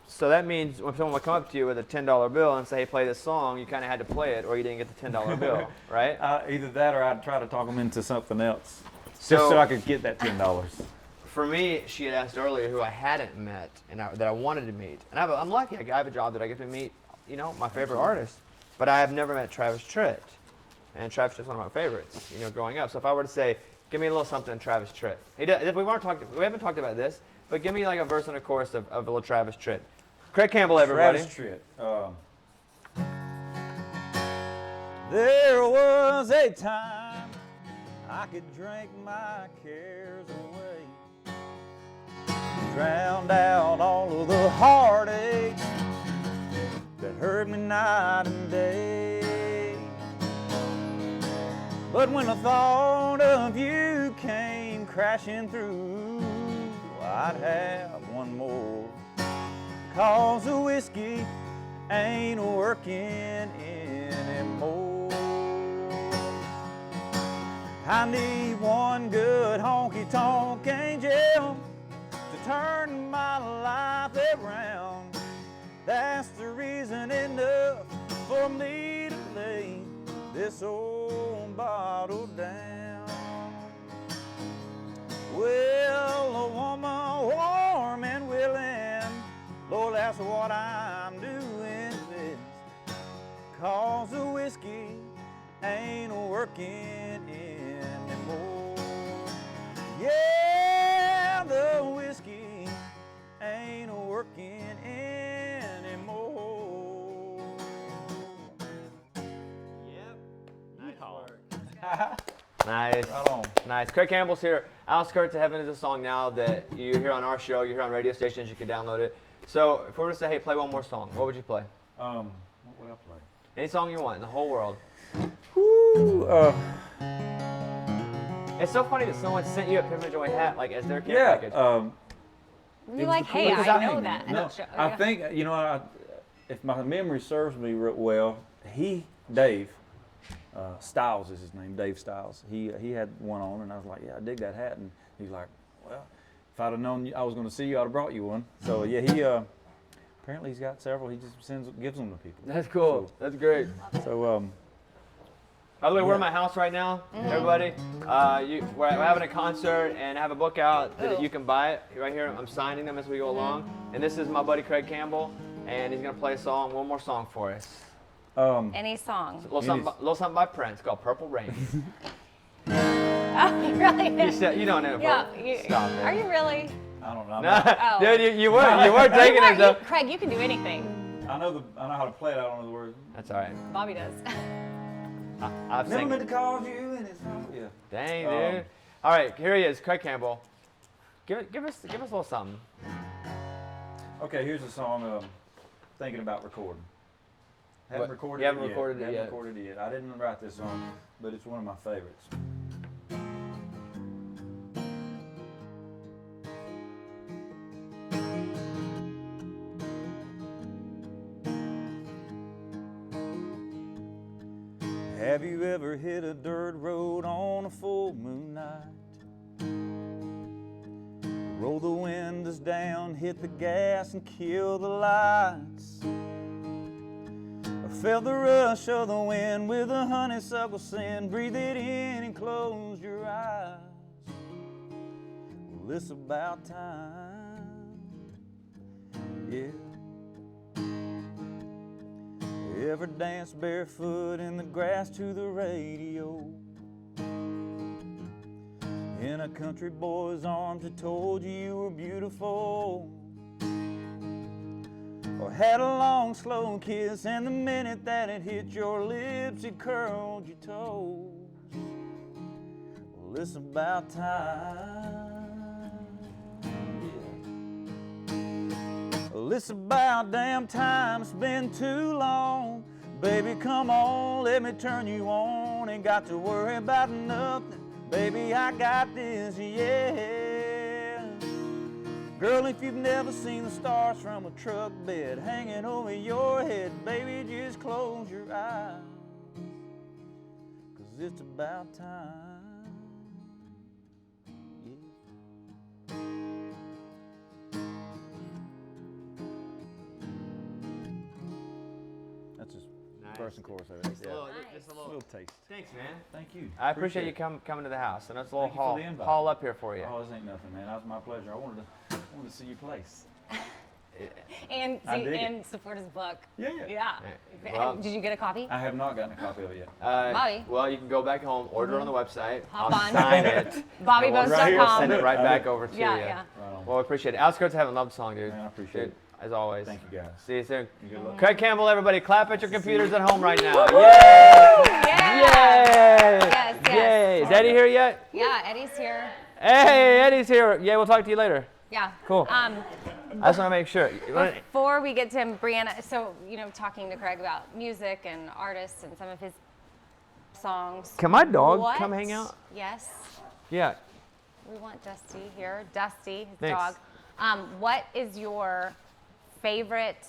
so that means when someone would come up to you with a $10 bill and say, hey, play this song, you kind of had to play it or you didn't get the $10 bill, right? Either that or I'd try to talk them into something else, just so I could get that $10. For me, she had asked earlier who I hadn't met and that I wanted to meet. And I'm lucky. I have a job that I get to meet, my favorite artists. But I have never met Travis Tritt. And Travis Tritt's one of my favorites, growing up. So if I were to say, give me a little something Travis Tritt. We haven't talked about this, but give me like a verse and a chorus of a little Travis Tritt. Craig Campbell, everybody. Travis Tritt. There was a time I could drink my cares away, drowned out all of the heartaches that hurt me night and day. But when the thought of you came crashing through, I'd have one more, 'cause the whiskey ain't working anymore. I need one good honky-tonk angel to turn my life around. That's the reason enough for me to lay this old bottle down. Well, a woman warm and willing, Lord, that's what I'm doing this, 'cause the whiskey ain't working anymore. Yeah, the whiskey ain't working anymore. Yep. Nice work. Nice. Right on. Nice. Craig Campbell's here. Outskirts of Heaven is a song now that you hear on our show, you hear on radio stations, you can download it. So if we were to say, hey, play one more song, what would you play? What would I play? Any song you want in the whole world. Woo, It's so funny that someone sent you a Pimp Joy hat like as their care package. You're like, hey, I know that. No, I think, if my memory serves me well, Dave, Styles is his name, Dave Styles. He had one on, and I was like, yeah, I dig that hat. And he's like, well, if I'd have known I was going to see you, I'd have brought you one. So yeah, he apparently he's got several. He just gives them to people. That's cool. So, That's great. So By the way, we're in my house right now, everybody. We're having a concert and I have a book out that you can buy it right here. I'm signing them as we go along. And this is my buddy Craig Campbell, and he's gonna play one more song for us. Any song. A little something by Prince called Purple Rain. Oh, really? You don't know. Yeah. Stop it. Are you really? I don't know. Oh. Dude, you were taking it though. Craig, you can do anything. I know how to play it. I don't know the words. That's all right. Bobby does. I've Never seen meant it. to call you, and it's not. Yeah. Dang, dude. All right, here he is, Craig Campbell. Give us a little something. Okay, here's a song thinking about recording. Haven't recorded You haven't it recorded yet. it yet. Haven't recorded it yet. I didn't write this song, but it's one of my favorites. Have you ever hit a dirt road on a full moon night? Roll the windows down, hit the gas and kill the lights. Or felt the rush of the wind with a honeysuckle scent. Breathe it in and close your eyes. Well, it's about time, yeah. Ever dance barefoot in the grass to the radio? In a country boy's arms that told you you were beautiful? Or had a long slow kiss and the minute that it hit your lips it curled your toes? Well, it's about time, yeah. Well, it's about damn time, it's been too long. Baby, come on, let me turn you on. Ain't got to worry about nothing. Baby, I got this, yeah. Girl, if you've never seen the stars from a truck bed hanging over your head, baby, just close your eyes, 'cause it's about time, yeah. That's just verse and chorus of it. Just a Yeah. little, Nice. just a A little. little taste. Thanks, man. Thank you. I appreciate you coming to the house, and that's a little Thank you for the invite. haul up here for you. Oh, this ain't nothing, man. That was my pleasure. I wanted to see you place. And I dig it. and support his book. Yeah. Yeah. Well- Did you get a copy? I have not gotten a copy of it yet. Bobby. Well, you can go back home, order it on the website. Hop I'll on. sign it. BobbyBones.com. Right here, We'll send it right back over to Yeah, you. yeah. Right on. Well, we appreciate it. Outskirts Heaven, love the song, dude. Man, I appreciate Dude, it. as always. Thank you, guys. See you soon. Good luck. Craig Campbell, everybody, clap at your computers at home right now. Yay! Yeah. Yay! Yes, yes. Yay! Is Eddie here yet? Yeah, Eddie's here. Hey, Eddie's here. Yeah, we'll talk to you later. Yeah. Cool. I just want to make sure. Before we get to him, Brianna, so, talking to Craig about music and artists and some of his songs. Can my dog What? come hang out? Yes. Yeah. We want Dusty here. Dusty, his Thanks. dog. What is your favorite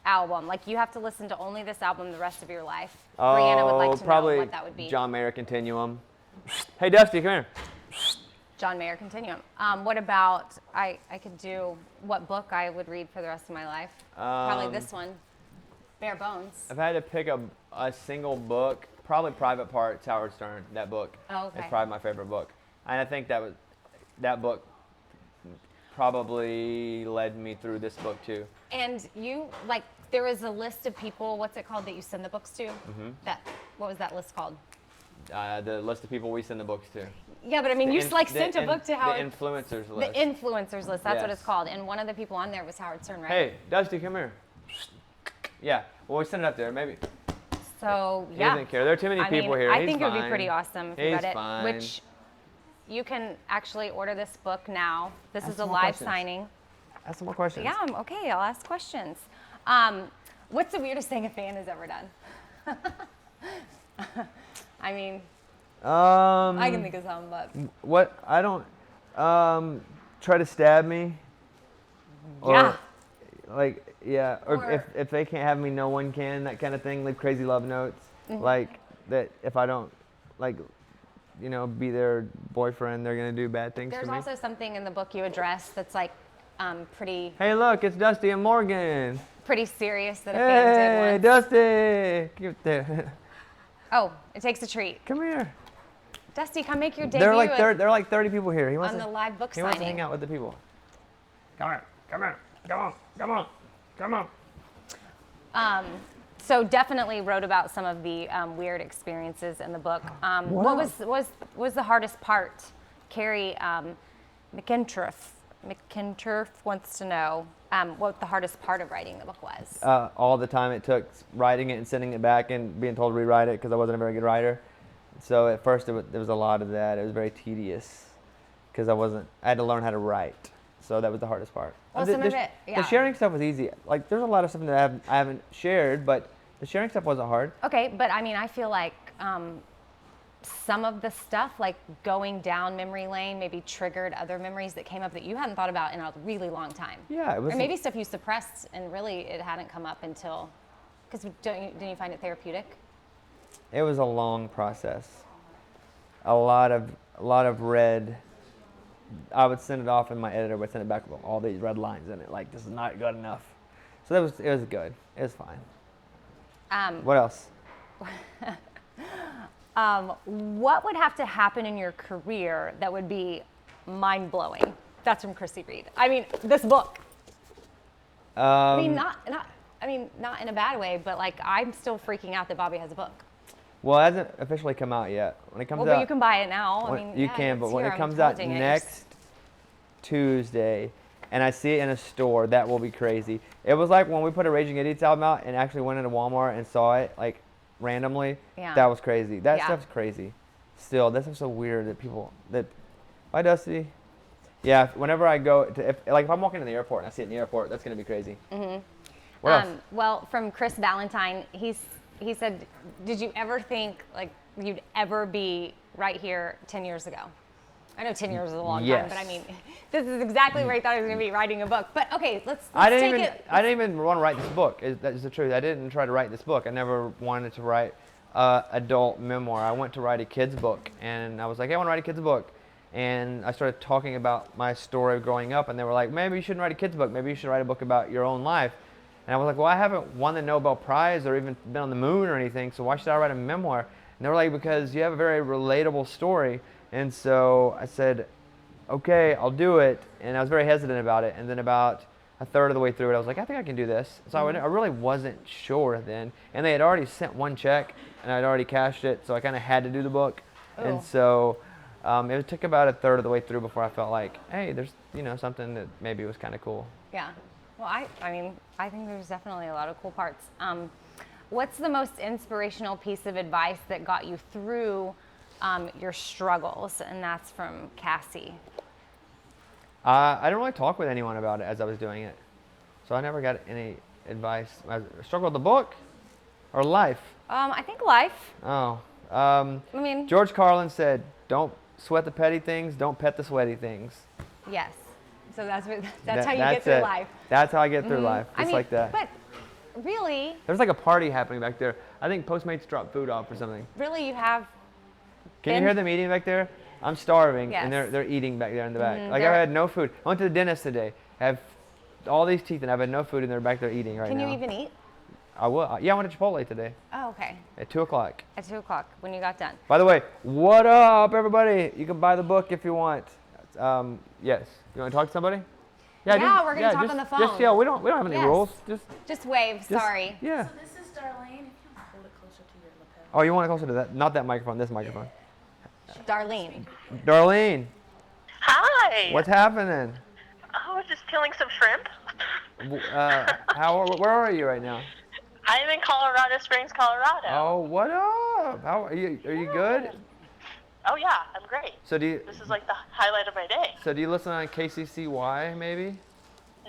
album? Like, you have to listen to only this album the rest of your life. Brianna would like to probably know what that would be. John Mayer Continuum. Hey, Dusty, come here. John Mayer Continuum. What about, I could do what book I would read for the rest of my life? Probably this one, Bare Bones. I've had to pick a single book, probably Private Parts, Howard Stern, that book. Oh, okay. It's probably my favorite book. And I think that book probably led me through this book too. And there is a list of people, what's it called, that you send the books to? Mm-hmm. What was that list called? The list of people we send the books to. Yeah, but I mean, sent a book to Howard. The influencers The list. influencers list, that's what Yes. it's called. And one of the people on there was Howard Stern, right? Hey, Dusty, come here. Yeah, well, we send it up there, maybe. So, He yeah. doesn't care. There are too many people here. I He's think it would be fine. pretty awesome if you He's read it. fine. Which you can actually order this book now. This Ask is a some more live questions. signing. Ask some more questions. Yeah, okay, I'll ask questions. What's the weirdest thing a fan has ever done? I mean, I can think of some, but What? I don't. Try to stab me. Or, yeah. Or Or- if they can't have me, no one can. That kind of thing. Leave crazy love notes. Mm-hmm. Like, that if I don't, like, be their boyfriend, they're gonna do bad things There's to me. also something in the book you address that's like pretty Hey, look, it's Dusty and Morgan. pretty serious that a fan did Hey, once. Dusty. Get there. Oh, it takes a treat. Come here. Dusty, come make your debut There are like 30 people here. He wants on to, the live book he wants to signing. hang out with the people. Come here. Come here. Come on. Come on. Come on. So definitely wrote about some of the weird experiences in the book. What was the hardest part? Carrie McInturf wants to know what the hardest part of writing the book was. All the time it took writing it and sending it back and being told to rewrite it because I wasn't a very good writer. So at first there was a lot of that. It was very tedious because I had to learn how to write. So that was the hardest part. Well, some of it, yeah. The sharing stuff was easy. Like there's a lot of stuff that I haven't shared, but the sharing stuff wasn't hard. Okay, but I mean, I feel like some of the stuff, like going down memory lane, maybe triggered other memories that came up that you hadn't thought about in a really long time. Yeah, it was. Or maybe stuff you suppressed and really it hadn't come up until, because didn't you find it therapeutic? It was a long process. A lot of red. I would send it off and my editor would send it back with all these red lines in it. Like, this is not good enough. So it was good. It was fine. What else? What would have to happen in your career that would be mind-blowing? That's from Chrissy Reed. I mean, this book. I mean, not in a bad way, but like I'm still freaking out that Bobby has a book. Well, it hasn't officially come out yet. When it comes out, But you can buy it now. You can, but when it comes out next Tuesday, and I see it in a store, that will be crazy. It was like when we put a Raging Idiots album out and actually went into Walmart and saw it like randomly. Yeah. That was crazy. That Yeah. stuff's crazy. Still, that stuff's so weird that Bye, Dusty. Yeah, whenever I go to, if I'm walking to the airport and I see it in the airport, that's gonna be crazy. Mm-hmm. What else? Well, from Chris Valentine, he said, did you ever think like you'd ever be right here 10 years ago? I know 10 years is a long time, but I mean, this is exactly where he thought he was going to be writing a book. But okay, let's I take didn't it. even want to write this book. That is the truth. I didn't try to write this book. I never wanted to write adult memoir. I went to write a kid's book, and I was like, hey, I want to write a kid's book. And I started talking about my story of growing up, and they were like, maybe you shouldn't write a kid's book. Maybe you should write a book about your own life. And I was like, well, I haven't won the Nobel Prize or even been on the moon or anything, so why should I write a memoir? And they were like, because you have a very relatable story. And so I said, okay, I'll do it. And I was very hesitant about it. And then about a third of the way through it, I was like, I think I can do this. So I really wasn't sure then. And they had already sent one check, and I'd already cashed it, so I kind of had to do the book. Ooh. And so it took about a third of the way through before I felt like, hey, there's something that maybe was kind of cool. Yeah. Well, I mean, I think there's definitely a lot of cool parts. What's the most inspirational piece of advice that got you through your struggles? And that's from Cassie. I didn't really talk with anyone about it as I was doing it. So I never got any advice. I struggled with the book or life? I think life. Oh. I mean, George Carlin said, don't sweat the petty things, don't pet the sweaty things. yes. So that's how you get through life. That's how I get through life, just I mean, like that. But really, There's like a party happening back there. I think Postmates dropped food off or something. really you have. Can you hear them eating back there? I'm starving, Yes. and they're eating back there in the back. Like They're- I had no food. I went to the dentist today. I have all these teeth, and I've had no food, and they're back there eating right Can now. you even eat? I will. Yeah, I went to Chipotle today Oh, okay. at 2 o'clock. At 2 o'clock when you got done. By the way, what up, everybody? You can buy the book if you want. Yes. You want to talk to somebody? Yeah, we're gonna talk just- on the phone. Just yell. We don't have any Yes. rules. Just wave. Sorry. Yeah. So this is Darlene. If you want to hold it closer to your lapel. Oh, you want it closer to that? Not that microphone. This microphone. Darlene. Darlene, Hi. what's happening? Oh, just peeling some shrimp. Where are you right now? I'm in Colorado Springs, Colorado. Oh, what up? How are you? Are you good? Oh, yeah, I'm great. So do This is like the highlight of my day. you listen on KCCY maybe?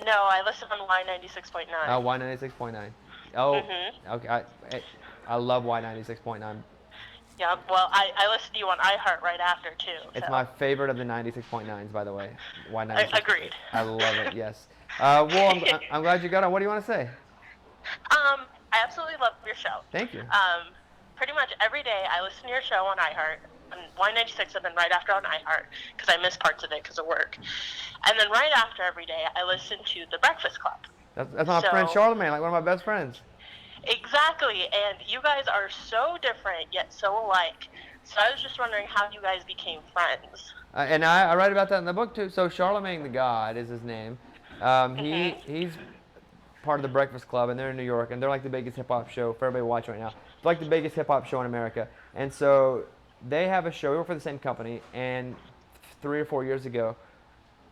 No, I listen on Y96.9. Oh, Y96.9. Oh, Mhm. okay. I love Y96.9. Yeah, well, I listen to you on iHeart right after, too. It's so. my favorite of the 96.9s, by the way. Y96. Agreed. I love it. Yes. Well, I'm glad you got on. What do you want to say? I absolutely love your show. Thank you. pretty much every day I listen to your show on iHeart, on Y96, and then right after on iHeart, because I miss parts of it because of work. And then right after every day, I listen to The Breakfast Club. That's my friend Charlemagne, like one of my best friends. Exactly, and you guys are so different yet so alike. So I was just wondering how you guys became friends. And I write about that in the book too. So Charlemagne the God is his name. He's part of the Breakfast Club, and they're in New York, and they're like the biggest hip hop show for everybody watching right now. It's like the biggest hip hop show in America. And so they have a show. We work for the same company, and 3 or 4 years ago,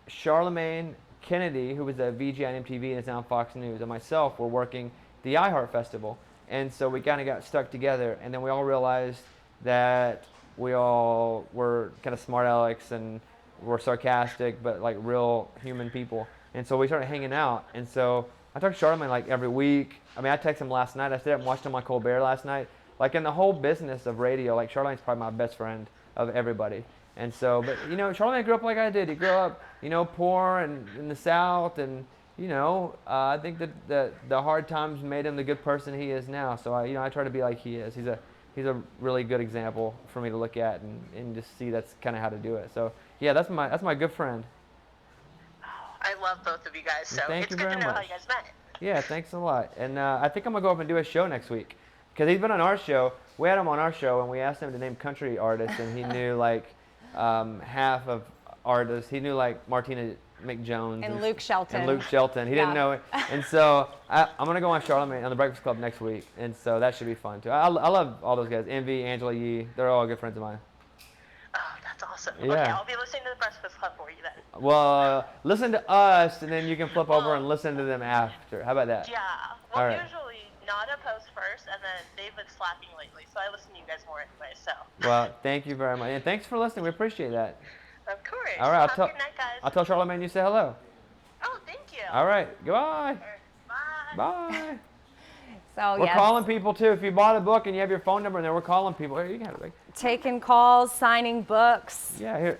Charlemagne Kennedy, who was a VJ on MTV and is now on Fox News, and myself were working the iHeart Festival. And so we kind of got stuck together, and then we all realized that we all were kind of smart alecks and were sarcastic, but like real human people. And so we started hanging out. And so I talked to Charlemagne like every week. I mean, I texted him last night. I stayed up and watched him on Colbert last night. Like in the whole business of radio, like Charlemagne's probably my best friend of everybody. And so, but you know, Charlemagne grew up like I did. He grew up, you know, poor and in the South, and you know, I think that the hard times made him the good person he is now. So I try to be like he is. He's a really good example for me to look at and just see that's kind of how to do it. So yeah, that's my good friend. I love both of you guys, so Thank it's you good to very know how much. you guys met. Yeah, thanks a lot. And I think I'm gonna go up and do a show next week because he's been on our show. We had him on our show and we asked him to name country artists, and he knew like half of artists. He knew like Martina McJones And Luke Shelton. And Luke Shelton. He didn't know it. And so I'm gonna go on Charlemagne on the Breakfast Club next week, and so that should be fun too. I love all those guys. Envy, Angela Yee. They're all good friends of mine. Oh, that's awesome. Yeah. Okay, I'll be listening to the Breakfast Club for you then. Well, listen to us, and then you can flip over and listen to them after. How about that? Yeah. Well, All right. usually Nada posts first, and then they've been slacking lately, so I listen to you guys more anyway, so. Well, thank you very much, and thanks for listening. We appreciate that. Of course. All right, Have a good night, guys. I'll tell Charlemagne you say hello. Oh, thank you. All right, goodbye. Bye. Bye. So We're yes, calling people too. If you bought a book and you have your phone number in there, we're calling people. Here, you can have it. taking calls, signing books. Yeah, here.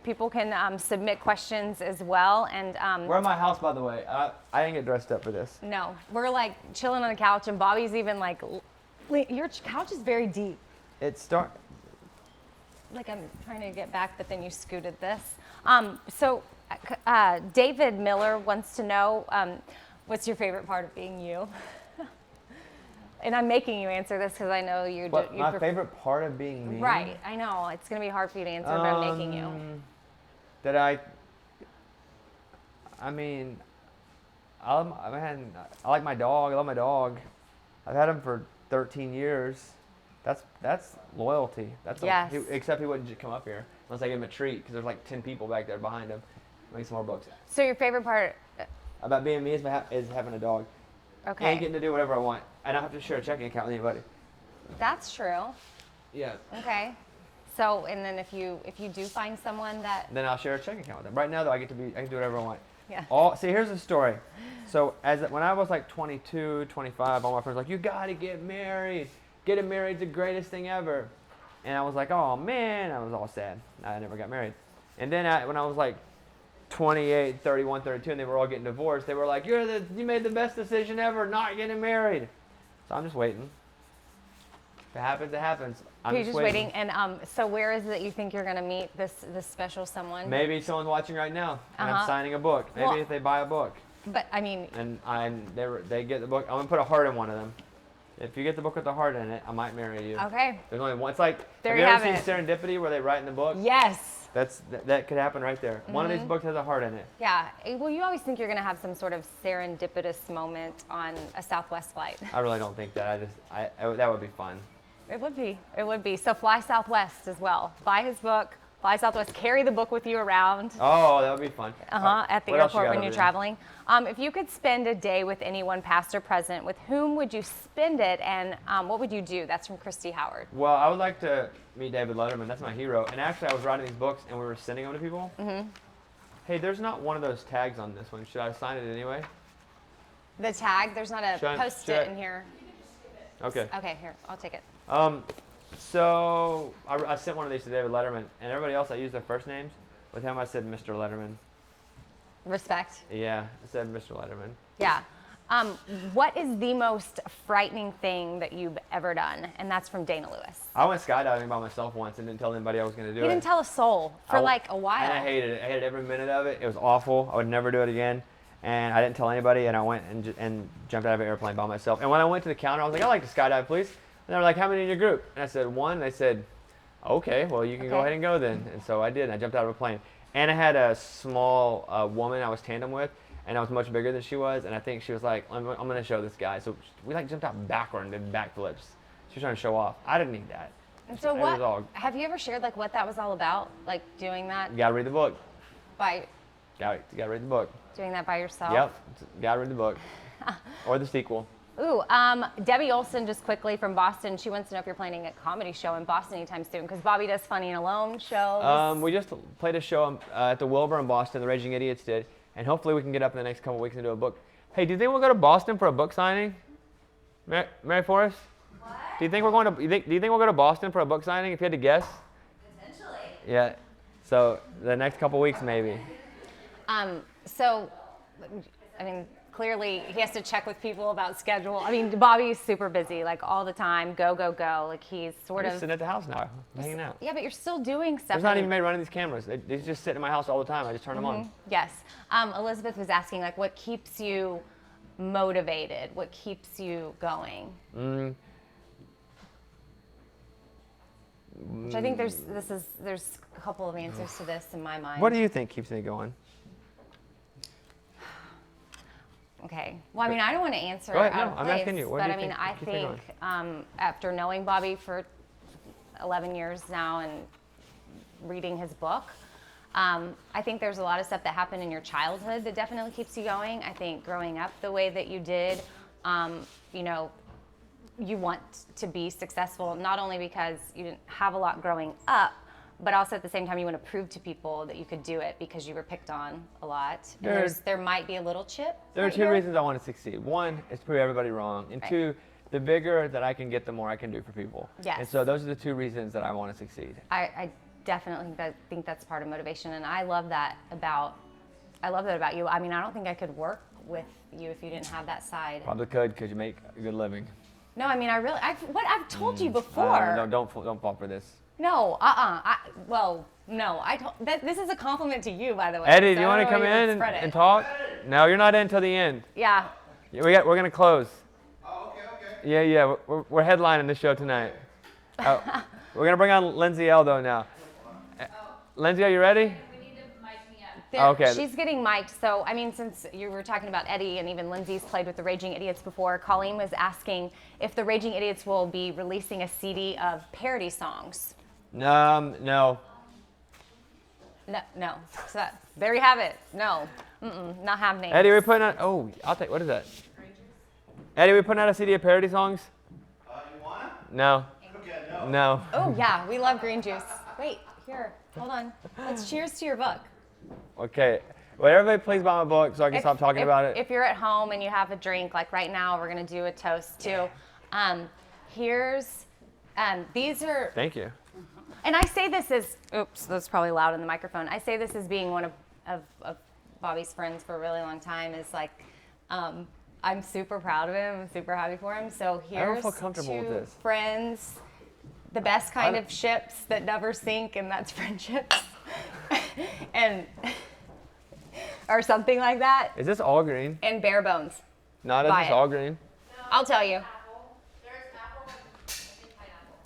People can submit questions as well. And We're at my house, by the way. I didn't get dressed up for this. no, we're like chilling on the couch, and Bobby's even like, your couch is very deep. Like I'm trying to get back, but then you scooted this. So David Miller wants to know, what's your favorite part of being you? And I'm making you answer this because I know you do. What, my favorite part of being me? Right, I know. It's going to be hard for you to answer, but I'm making you. That I like my dog. I love my dog. I've had him for 13 years. That's loyalty. Yes. Except he wouldn't just come up here unless I give him a treat because there's like 10 people back there behind him. Make some more books. So your favorite part? About being me is having a dog. Okay. And getting to do whatever I want. I don't have to share a checking account with anybody. That's true. Yeah. Okay. So, and then if you do find someone that, Then I'll share a checking account with them. Right now, though, I can do whatever I want. yeah. See, here's the story. So when I was like 22, 25, all my friends were like, you gotta get married. Getting married's the greatest thing ever. And I was like, oh man, I was all sad. I never got married. And then when I was like 28, 31, 32, and they were all getting divorced, they were like, you made the best decision ever, not getting married. So I'm just waiting. If it happens, it happens. You're just waiting. And so where is it that you think you're going to meet this special someone? Maybe someone's watching right now, and I'm Uh-huh. signing a book. Maybe Well- if they buy a book, But I mean, and they get the book, I'm gonna put a heart in one of them. If you get the book with the heart in it, I might marry you. okay. There's only one. It's like, There have you you have ever it. seen Serendipity where they write in the book? Yes. That could happen right there. One of Mm-hmm. these books has a heart in it. Yeah. Well, you always think you're going to have some sort of serendipitous moment on a Southwest flight. I really don't think that. That would be fun. It would be. It would be. So fly Southwest as well. Buy his book. Fly Southwest. Carry the book with you around. Oh, that would be fun. At the What else you airport got when over you're there? traveling. If you could spend a day with anyone, past or present, with whom would you spend it, and what would you do? That's from Christy Howard. Well, I would like to meet David Letterman. That's my hero. And actually, I was writing these books, and we were sending them to people. Mm-hmm. Hey, there's not one of those tags on this one. Should I sign it anyway? The tag. There's not a Should I- post-it in here. Okay. Okay, here. I'll take it. So I sent one of these to David Letterman, and everybody else I used their first names. With him, I said Mr. Letterman. Respect. Yeah, I said Mr. Letterman. Yeah. What is the most frightening thing that you've ever done? And that's from Dana Lewis. I went skydiving by myself once and didn't tell anybody I was going to do it. You didn't tell a soul for like a while. And I hated it. I hated every minute of it. It was awful. I would never do it again. And I didn't tell anybody, and I went and jumped out of an airplane by myself. And when I went to the counter, I was like, I'd like to skydive, please. And they were like, how many in your group? And I said, 1. And they said, okay, well, you can go ahead and go then. And so I did, and I jumped out of a plane. And I had a small woman I was tandem with, and I was much bigger than she was. And I think she was like, I'm going to show this guy. So we like jumped out backward and did backflips. She was trying to show off. I didn't need that. And so have you ever shared like what that was all about? Like doing that? You got to read the book. By You got to read the book. doing that by yourself? Yep. Got to read the book. Or the sequel. Ooh, Debbie Olson, just quickly from Boston. She wants to know if you're planning a comedy show in Boston anytime soon, because Bobby does Funny and Alone shows. We just played a show at the Wilbur in Boston, the Raging Idiots did, and hopefully we can get up in the next couple weeks and do a book. Hey, do you think we'll go to Boston for a book signing? Mary Forrest? What? Do you think we'll go to Boston for a book signing if you had to guess? Potentially. Yeah. So the next couple weeks maybe. So, I mean, clearly he has to check with people about schedule. I mean, Bobby's super busy, like all the time, go. Like he's sort I'm of just sitting at the house now, hanging out. Yeah, but you're still doing stuff. There's not even anybody running these cameras. They just sit in my house all the time. I just turn them on. Yes. Elizabeth was asking, like, what keeps you motivated? What keeps you going? Which I think there's a couple of answers to this in my mind. What do you think keeps me going? Okay. Well, I mean, I don't want to answer Go ahead. out No, of I'm place, asking you. What but do you I mean, think I keeps me think after knowing Bobby for 11 years now and reading his book, I think there's a lot of stuff that happened in your childhood that definitely keeps you going. I think growing up the way that you did, you know, you want to be successful, not only because you didn't have a lot growing up, but also at the same time you want to prove to people that you could do it because you were picked on a lot. And there might be a little chip. There are two reasons I want to succeed. One is to prove everybody wrong, and two, the bigger that I can get, the more I can do for people. Yes. And so those are the two reasons that I want to succeed. I definitely think that's part of motivation, and I love that about you. I mean, I don't think I could work with you if you didn't have that side. Probably could, because you make a good living. No, I mean, I've told you before. No, don't fall for this. No, this is a compliment to you, by the way. Eddie, so do you want to come in and talk? No, you're not in until the end. Yeah. We're going to close. Oh, okay. Yeah, we're headlining the show tonight. We're going to bring on Lindsay Ell, though, now. Lindsay, are you ready? We need to mic me up. Okay. She's getting mic'd. So, I mean, since you were talking about Eddie and even Lindsay's played with the Raging Idiots before, Colleen was asking if the Raging Idiots will be releasing a CD of parody songs. No. No. So there you have it. No. Not happening. Eddie, we're putting out, what is that? Eddie, we're putting out a CD of parody songs? You wanna? No. Okay, no. No. Oh, yeah. We love green juice. Wait, here. Hold on. Let's cheers to your book. Okay. Well, everybody please buy my book so I can stop talking about it. If you're at home and you have a drink, like right now, we're going to do a toast to. These are, Thank you. and I say this as, oops, that's probably loud in the microphone. I say this as being one of Bobby's friends for a really long time. Is like, I'm super proud of him. I'm super happy for him. So I don't here's feel comfortable with to this. friends, the best kind of ships that never sink, and that's friendships. And or something like that. Is this all green? And bare bones. No, is Buy this it. all green? I'll tell you. There's apple and I think pineapple.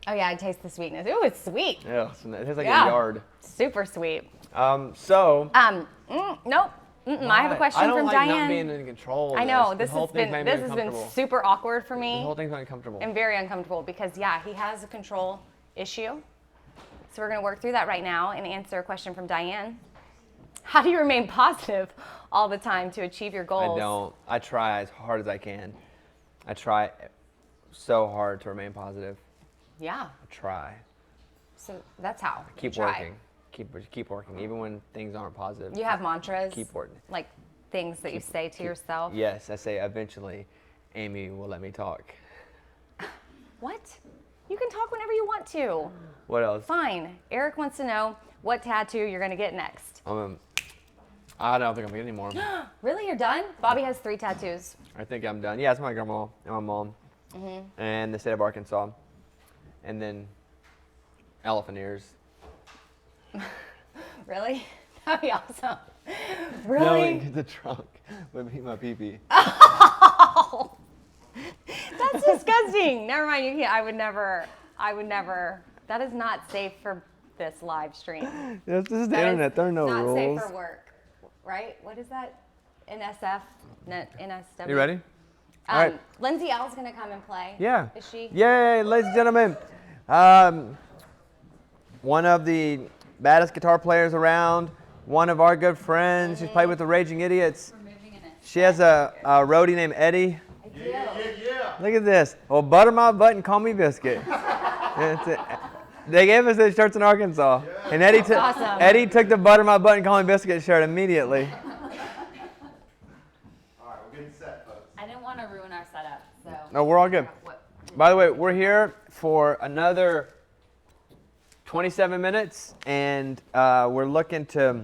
Oh yeah, I taste the sweetness. Ooh, it's sweet. Yeah, it tastes like Yeah. a yard. Super sweet. So. Nope. I have a question I don't from like Diane. not being in control of I know this. this has been super awkward for me. The whole thing's been uncomfortable. And very uncomfortable because he has a control issue. So we're going to work through that right now and answer a question from Diane. How do you remain positive all the time to achieve your goals? I don't. I try as hard as I can. I try so hard to remain positive. Yeah. I try. So that's how. Keep you try. working. Keep working, even when things aren't positive. You have mantras? Keep working. Like things that you say to yourself? Yes, I say eventually Amy will let me talk. What? You can talk whenever you want to. What else? Fine. Eric wants to know what tattoo you're going to get next. I don't think I'm getting any more. Really, you're done? Bobby has 3 tattoos. I think I'm done. Yeah, it's my grandma and my mom. And the state of Arkansas. And then elephant ears. Really? That'd be awesome. Really? No, the trunk would be my pee-pee. Oh, that's disgusting. Never mind. You can't. I would never. That is not safe for this live stream. This is the That internet. There are no not rules. safe for work, right? What is that? NSF? NSW? You ready? All right. Lindsay Ell's gonna come and play. Yeah. Is she? Yay, ladies and gentlemen. One of the baddest guitar players around. One of our good friends. She's played with the Raging Idiots. She has a roadie named Eddie. Look at this. Well, butter my butt and call me biscuit. They gave us those shirts in Arkansas. And Eddie took the butter my butt and call me biscuit shirt immediately. All right, we're getting set, folks. I didn't want to ruin our setup, so. No, we're all good. By the way, we're here for another 27 minutes, and we're looking to,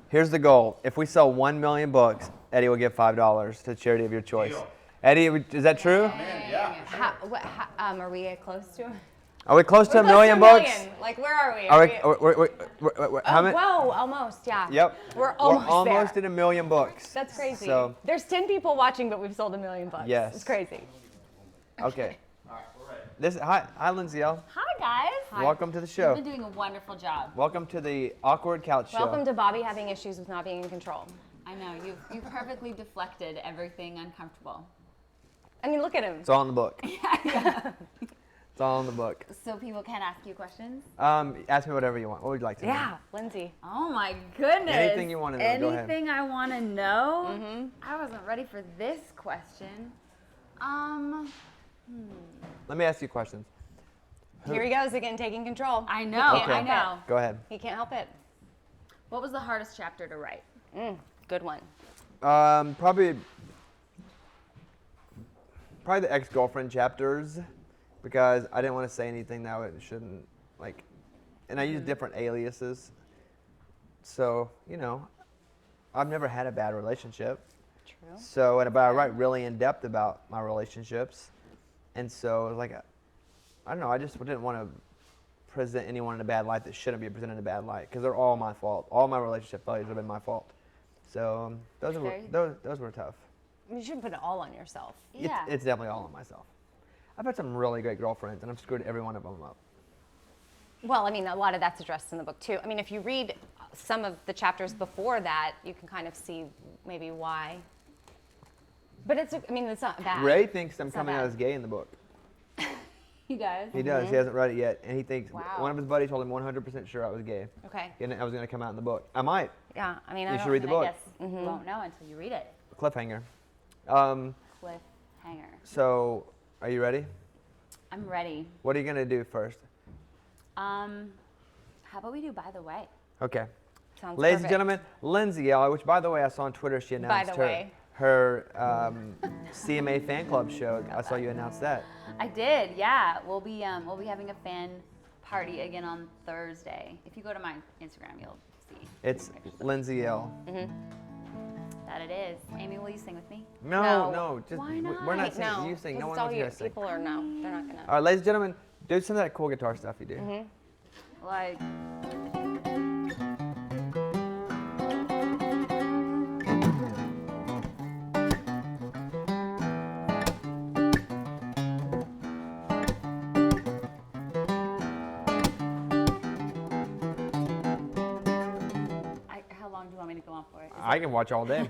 here's the goal. If we sell 1 million books, Eddie will give $5 to a charity of your choice. Deal. Eddie, is that true? Yeah. Are we close to? Are we close to We're a million close to books? Like, where are we? How many? Whoa, almost, yeah. Yep. We're almost at a million books. That's crazy. So, There's 10 people watching, but we've sold 1 million books. Yes. It's crazy. okay. All right, we're ready. Hi, Lindsay Ell. Hi, guys. Welcome to the show. You've been doing a wonderful job. Welcome to the Awkward Couch Show. Welcome to Bobby having issues with not being in control. I know, you've perfectly deflected everything uncomfortable. I mean, look at him. It's all in the book. It's all in the book. So people can ask you questions? Ask me whatever you want. What would you like to know? Yeah, Lindsay. Oh my goodness. Anything you want to know, go ahead. Anything I want to know? I wasn't ready for this question. Let me ask you questions. Here he goes again, taking control. I know, He can't I help know. Go ahead. He can't help it. What was the hardest chapter to write? Good one. Probably the ex-girlfriend chapters, because I didn't want to say anything that it shouldn't, like, and I used different aliases. So, I've never had a bad relationship. True. So, but I write really in depth about my relationships, and so like, I don't know. I just didn't want to present anyone in a bad light that shouldn't be presented in a bad light, because they're all my fault. All my relationship failures have been my fault. So those were tough. You shouldn't put it all on yourself. Yeah. It's definitely all on myself. I've had some really great girlfriends, and I've screwed every one of them up. Well, I mean, a lot of that's addressed in the book too. I mean, if you read some of the chapters before that, you can kind of see maybe why. But it's not bad. Ray thinks I'm It's not coming out bad. as gay in the book. You guys? He does. He hasn't read it yet, and he thinks Wow. one of his buddies told him 100% sure I was gay, Okay. and I was going to come out in the book. I might. Yeah. I mean, You I should don't. read the book. I guess you won't know until you read it. Cliffhanger. Cliffhanger. So, are you ready? I'm ready. What are you going to do first? How about we do By the Way? Okay. Sounds Ladies and perfect. gentlemen, Lindsay Ell, which by the way I saw on Twitter, she announced the way. her CMA fan club show. I saw you announce that. I did, yeah. We'll be having a fan party again on Thursday. If you go to my Instagram, you'll see. It's Lindsay Ell. That it is. Amy, will you sing with me? No, just Why we're not singing. No. You sing. 'Cause No one it's all wants you you. to sing. People are no. They're not gonna. All right, ladies and gentlemen, do some of that cool guitar stuff you do. Like, how long do you want me to go on for? I can watch all day.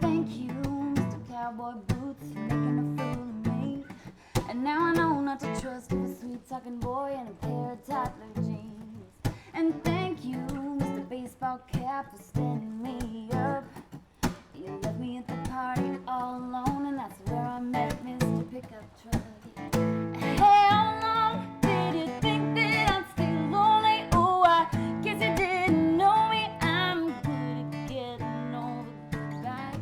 Thank you, Mr. Cowboy Boots, for making a fool of me. And now I know not to trust a sweet-talking boy in a pair of toddler jeans. And thank you, Mr. Baseball Cap, for standing me up. You left me at the party all alone, and that's where I met Mr. Pickup Truck. How long did you think that I'm still lonely? Oh, I guess you didn't know me. I'm good at getting over goodbye.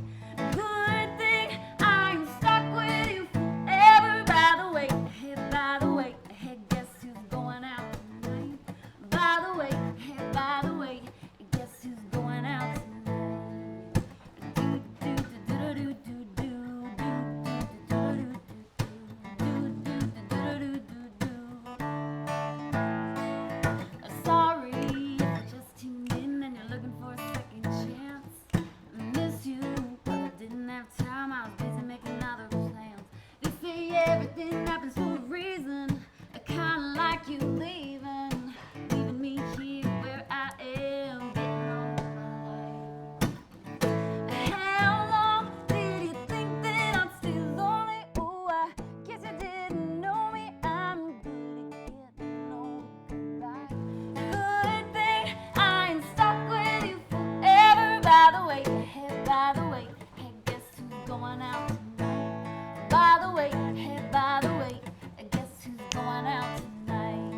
Good thing I'm stuck with you forever. By the way, hey, by the way, hey, guess who's going out tonight? By the way, hey, by the way, guess who's going out tonight? Sorry if you just tuned in and you're looking for a second chance. I miss you, but I didn't have time. I was busy making other plans. They say everything happens for a reason. I kinda like you leaving me here where I am, getting on with my life. How long did you think that I'm still lonely? Oh, I guess you didn't know me. I'm good at getting over goodbye. Good thing I'm stuck with you forever. By the way, hey, by the way, hey, guess who's going out tonight? By the way, hey, by the way, guess who's going out tonight?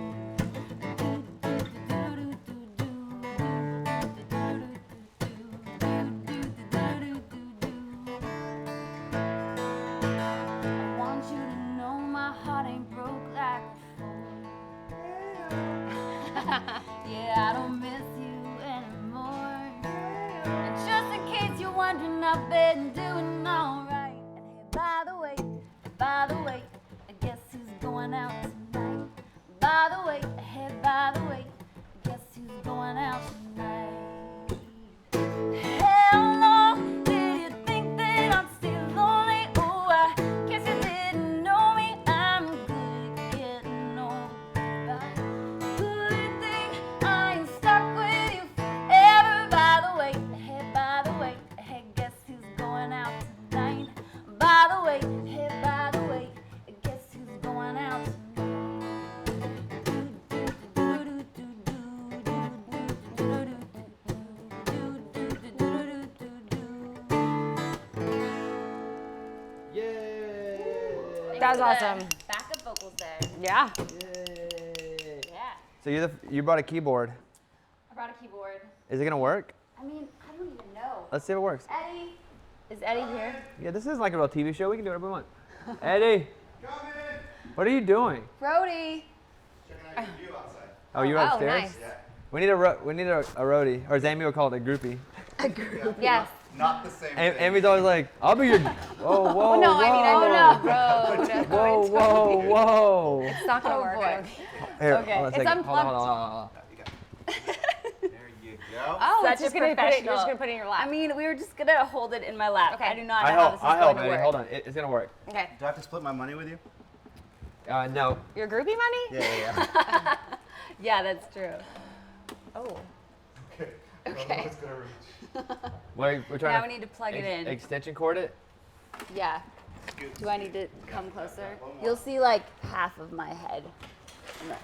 I want you to know my heart ain't broke like before. Yeah, I don't miss you anymore. And just in case you're wondering, I've been doing alright. And hey, by the way, I guess who's going out tonight? By the way, hey, by the way, guess who's going out tonight? How long did you think that I'm still lonely? Oh, I guess you didn't know me. I'm good at getting over goodbye. Good thing I'm stuck with you forever. By the way, hey, guess who's going out tonight? By the way, hey, by the way, guess who's going out tonight? That was awesome. Backup vocals there. Yeah. Yeah. So you brought a keyboard. I brought a keyboard. Is it gonna work? I mean, I don't even know. Let's see if it works. Eddie. Is Eddie here? Yeah, this is like a real TV show. We can do whatever we want. Eddie, what are you doing? Brody. Checking out your view outside. Oh, you're Oh, upstairs. nice. Yeah. We need a roadie, or as Amy would call it, a groupie. Yes. Not the same thing. Amy's always like, "I'll be your." Whoa, whoa, Oh, no, I mean, whoa. road. Whoa, whoa, whoa. It's not gonna work. boy. Here, Okay, hold on a it's second. unplugged. Hold on. There you go. Oh, Such it's just a gonna put it, you're professional. just gonna put it in your lap. I mean, we were just gonna hold it in my lap. Okay. I do not I know how this is help, going to Eddie. work. Hold on, it's gonna work. Okay. Do I have to split my money with you? No. Your groupie money? Yeah. Yeah, that's true. Oh. Okay. Okay. It's gonna reach. We're trying Now to we need to plug it in. extension cord it. Yeah. Do I need to come closer? You'll see like half of my head.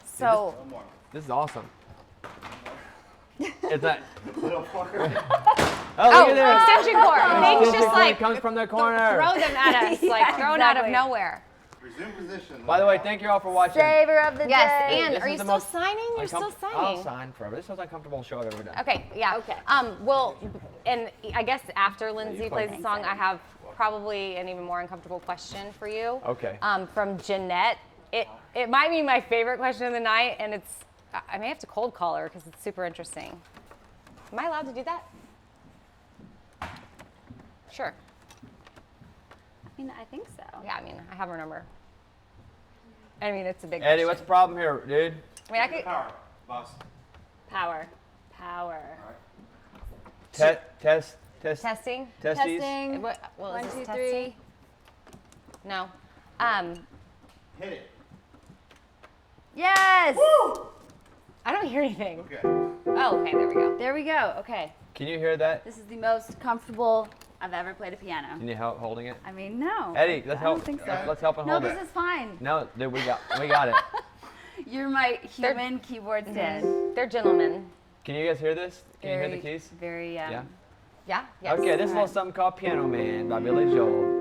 So, One more. This is awesome. It's that. Little more. Oh, look oh, at there. extension cord. Things Extension just cord like comes from the corner. throw them at us, like thrown out of exactly. nowhere. Resume position. By the way, thank you all for watching. Saver of the Yes, day. and This are is you the still most signing? You're still I'll signing. sign forever. This is the most uncomfortable show I've ever done. Okay, yeah. Okay. Well, and I guess after Lindsay play. plays the song, I have probably an even more uncomfortable question for you. Okay. From Jeanette. It might be my favorite question of the night, and I may have to cold call her because it's super interesting. Am I allowed to do that? Sure. I mean, I think so. Yeah, I mean, I have her number. I mean, it's a big Eddie, question. what's the problem here, dude? I mean, I could. Power, boss. Power. Testes. Testing. Testes. Testing. Well, One, is this two, testing? three. No. Hit it. Yes. I don't hear anything. Okay. Oh, okay, there we go. There we go. Okay. Can you hear that? This is the most comfortable I've ever played a piano. Can you help holding it? I mean, no. Eddie, let's I help. don't think so. Let's help and No, hold this it. is fine. No, dude, we got it. You're my human keyboard stand. They're gentlemen. Can you guys hear this? Can you hear the keys? Very, Yeah. Yeah. Yes. Okay, this is a little something called Piano Man by Billy Joel.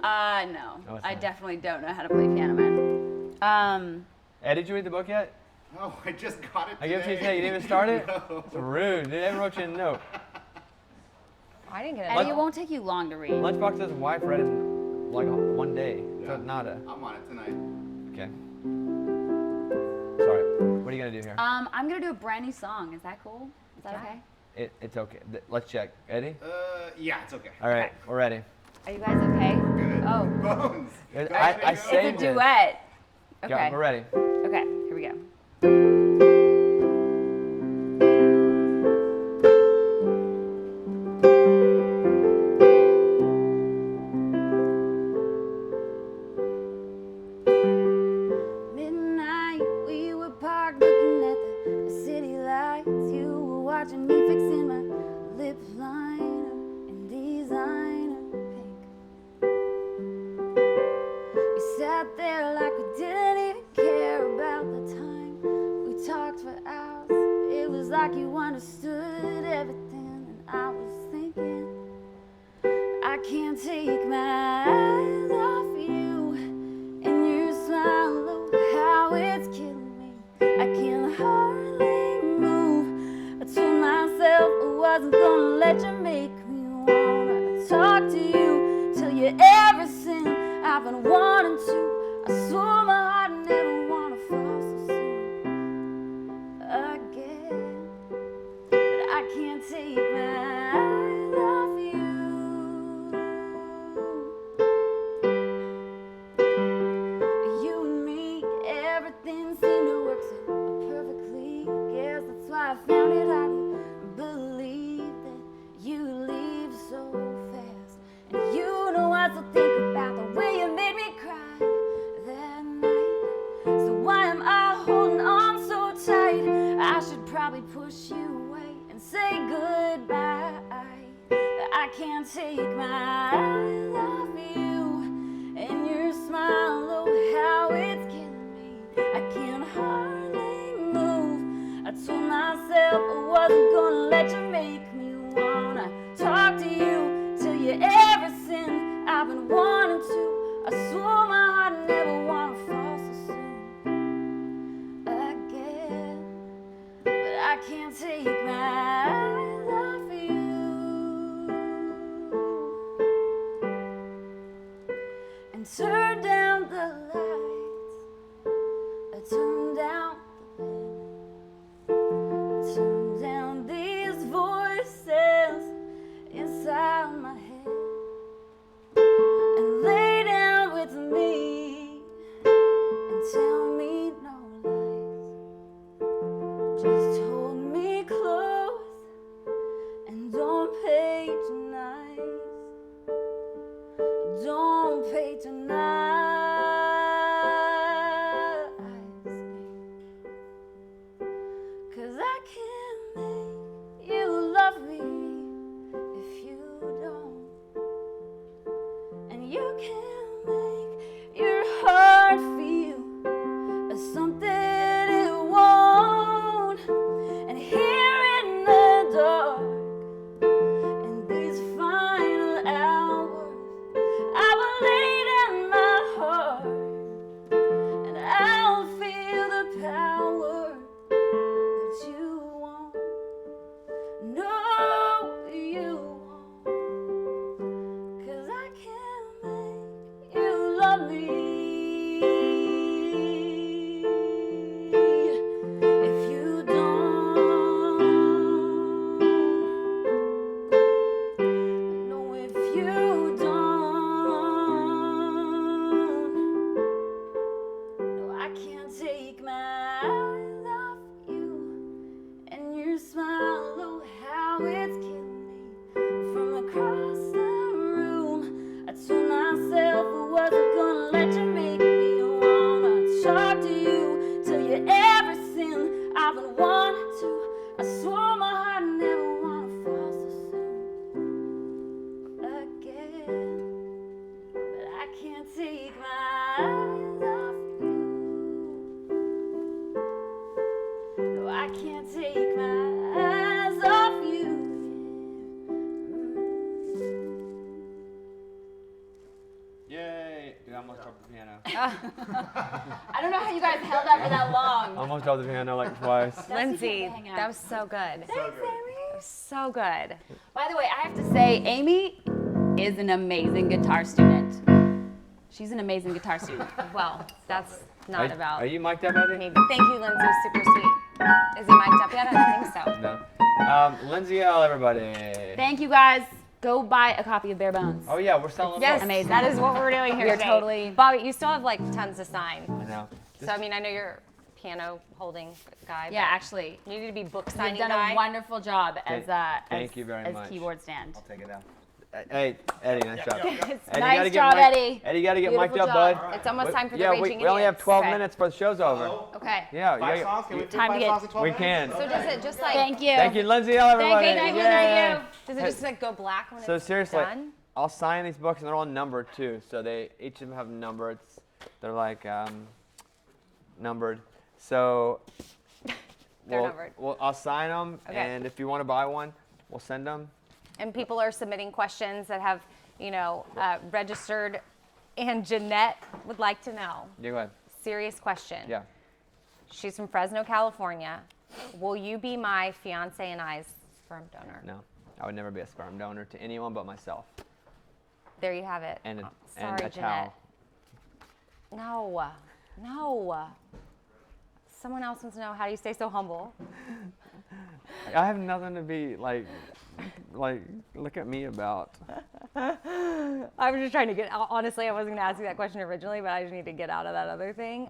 No. Oh, it's I not. definitely don't know how to play Piano Man. Ed, did you read the book yet? No, I just got it I gave it to you today. today. You didn't even start it? No. It's rude. Dude, I even wrote you a note. I didn't get Eddie, it. it won't take you long to read. Lunchbox's wife read it in like one day. Yeah. So nada. I'm on it tonight. Okay. Sorry. What are you gonna do here? I'm gonna do a brand new song. Is that cool? Is that okay? It's okay. Let's check. Eddie? Yeah, it's okay. All right, we're ready. Are you guys okay? Good. Oh. Bones. I It's a saved it. duet. Okay, Okay. we're ready. Okay, here we go. Midnight, we were parked looking at the city lights. You were watching me fixing my lip liner and designer pink. We sat there like we didn't even care about the time. We talked for hours. It was like you understood everything, and I was thinking, I can't take my eyes off you and your smile. Oh, how it's killing me. I can hardly move. I told myself I wasn't gonna let you make me wanna talk to you till you're everything I've been wanting to. I swore my heart never wanna fall so soon again, but I can't take my eyes off you. You and me, everything seemed to work so perfectly. Guess that's why I found it hard to believe that you leave so fast. And you know I still think about the way you made me cry that night. So why am I holding on so tight? I should probably push you away and say goodbye. But I can't take my eyes off you and your smile. Oh, how it's killing me. I can hardly move. I told myself I wasn't gonna let you make me wanna talk to you till you're everything I've been wanting to. I swore my heart never wanna fall so soon again, but I can't take my eyes off you. And turn down the lights, turn down the bed, turn down these voices inside my head, and lay down with me and tell me no lies. Just hold me close and don't patronize. Don't patronize me, 'cause I can't make you love me if you don't, and you can't make your heart feel something it won't. And here in the dark, in these final hours, I will lay down my heart, and I'll feel the power that you won't. No, you won't, 'cause I can't make you love me if you don't. No, if you don't. No, I can't take my eyes off you and your smile. Oh, how it's killing me. From across the room, I told myself I wasn't gonna let you make me wanna talk to you till you're everything I've been wanting to. I swore my heart never wanna fall so soon again, but I can't take my eyes off you. No, I can't take my eyes off you. I don't know how you guys held that for that long. Almost dropped the piano like twice. Lindsay, hang out. that was so good. So good. That was so good. By the way, I have to say, Amy is an amazing guitar student. She's an amazing guitar student. Well, that's not about Are you mic'd up, Eddie? me. But thank you, Lindsay. Super sweet. Is he mic'd up yet? I don't think so. No. Lindsay Ell, everybody. Thank you guys. Go buy a copy of Bare Bones. Oh yeah, we're selling Yes, books. Amazing. that is what we're doing here We're today. totally- Bobby, you still have like tons to sign. I know. So I mean, I know you're a piano holding guy. Yeah, actually, but you need to be book you've signing done guy. a wonderful job as thank you very as much. keyboard stand. I'll take it out. Hey, Eddie, nice job. It's Eddie, nice gotta get job, mic'd- Eddie. Eddie, you gotta get Beautiful mic'd up, job. bud. It's almost time for the Yeah, Raging we only have Idiots. 12 Okay. minutes before the show's over. Okay. Yeah, 5 you songs? Can we do Time to 5 get- songs in 12 we minutes? can. So does it just like Thank you. Thank you, Lindsay Ell, everybody. Thank you. Yay. Does it just like go black when So it's seriously, done? I'll sign these books and they're all numbered too. So they each of them have a number. They're like numbered. So They're numbered. I'll sign them, Okay. and if you want to buy one, we'll send them. And people are submitting questions that have, registered. And Jeanette would like to know. Yeah, go ahead. Serious question. Yeah. She's from Fresno, California. Will you be my fiance and I's sperm donor? No, I would never be a sperm donor to anyone but myself. There you have it. And a Sorry, towel. Jeanette. No. Someone else wants to know, how do you stay so humble? I have nothing to be like look at me about. I was just trying to get, honestly, I wasn't going to ask you that question originally, but I just need to get out of that other thing.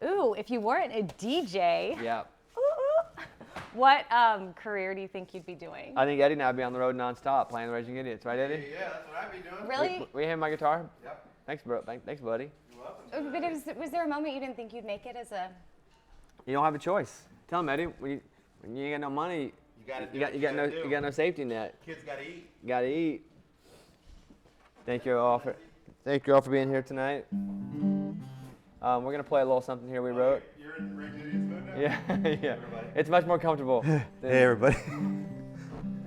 If you weren't a DJ, Yeah. what career do you think you'd be doing? I think Eddie and I'd be on the road nonstop playing the Raging Idiots, right, Eddie? Yeah, that's what I'd be doing. Really? We hand my guitar. Yep. Thanks, bro. Thanks, buddy. You're welcome. But was there a moment you didn't think you'd make it as a... You don't have a choice. Tell him, Eddie. When you ain't got no money, you got no safety net. Kids gotta eat. You gotta eat. Thank you all for being here tonight. We're gonna play a little something here we wrote. You're in Raging Idiots mood now? Yeah, yeah. Everybody. It's much more comfortable. Hey, everybody.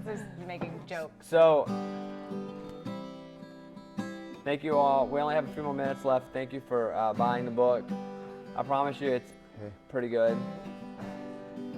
This is making jokes. So, thank you all. We only have a few more minutes left. Thank you for buying the book. I promise you, it's pretty good.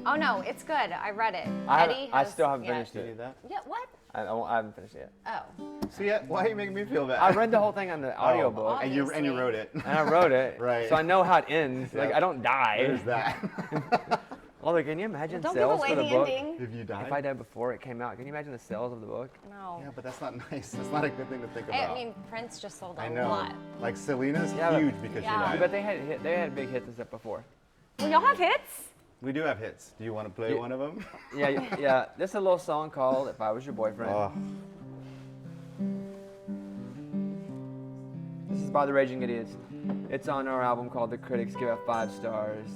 Oh no, it's good. I read it. I still haven't finished You need it. that? Yeah, what? I haven't finished it yet. Oh. See, why are you making me feel bad? I read the whole thing on the audiobook. And you Obviously. wrote it. And I wrote it. Right. So I know how it ends. Like, Yep. I don't die. There's that. Although, can you imagine Don't give sales away for the the book? ending. If you died. If I died before it came out, can you imagine the sales of the book? No. Yeah, but that's not nice. That's not a good thing to think about. I mean, Prince just sold a I know. lot. Like Selena's Yeah, but- huge because Yeah. she died. But they had big hits and stuff before. Well, y'all have hits. We do have hits. Do you want to play Yeah. one of them? Yeah. This is a little song called "If I Was Your Boyfriend." Oh. This is by the Raging Idiots. It's on our album called "The Critics Give It 5 Stars."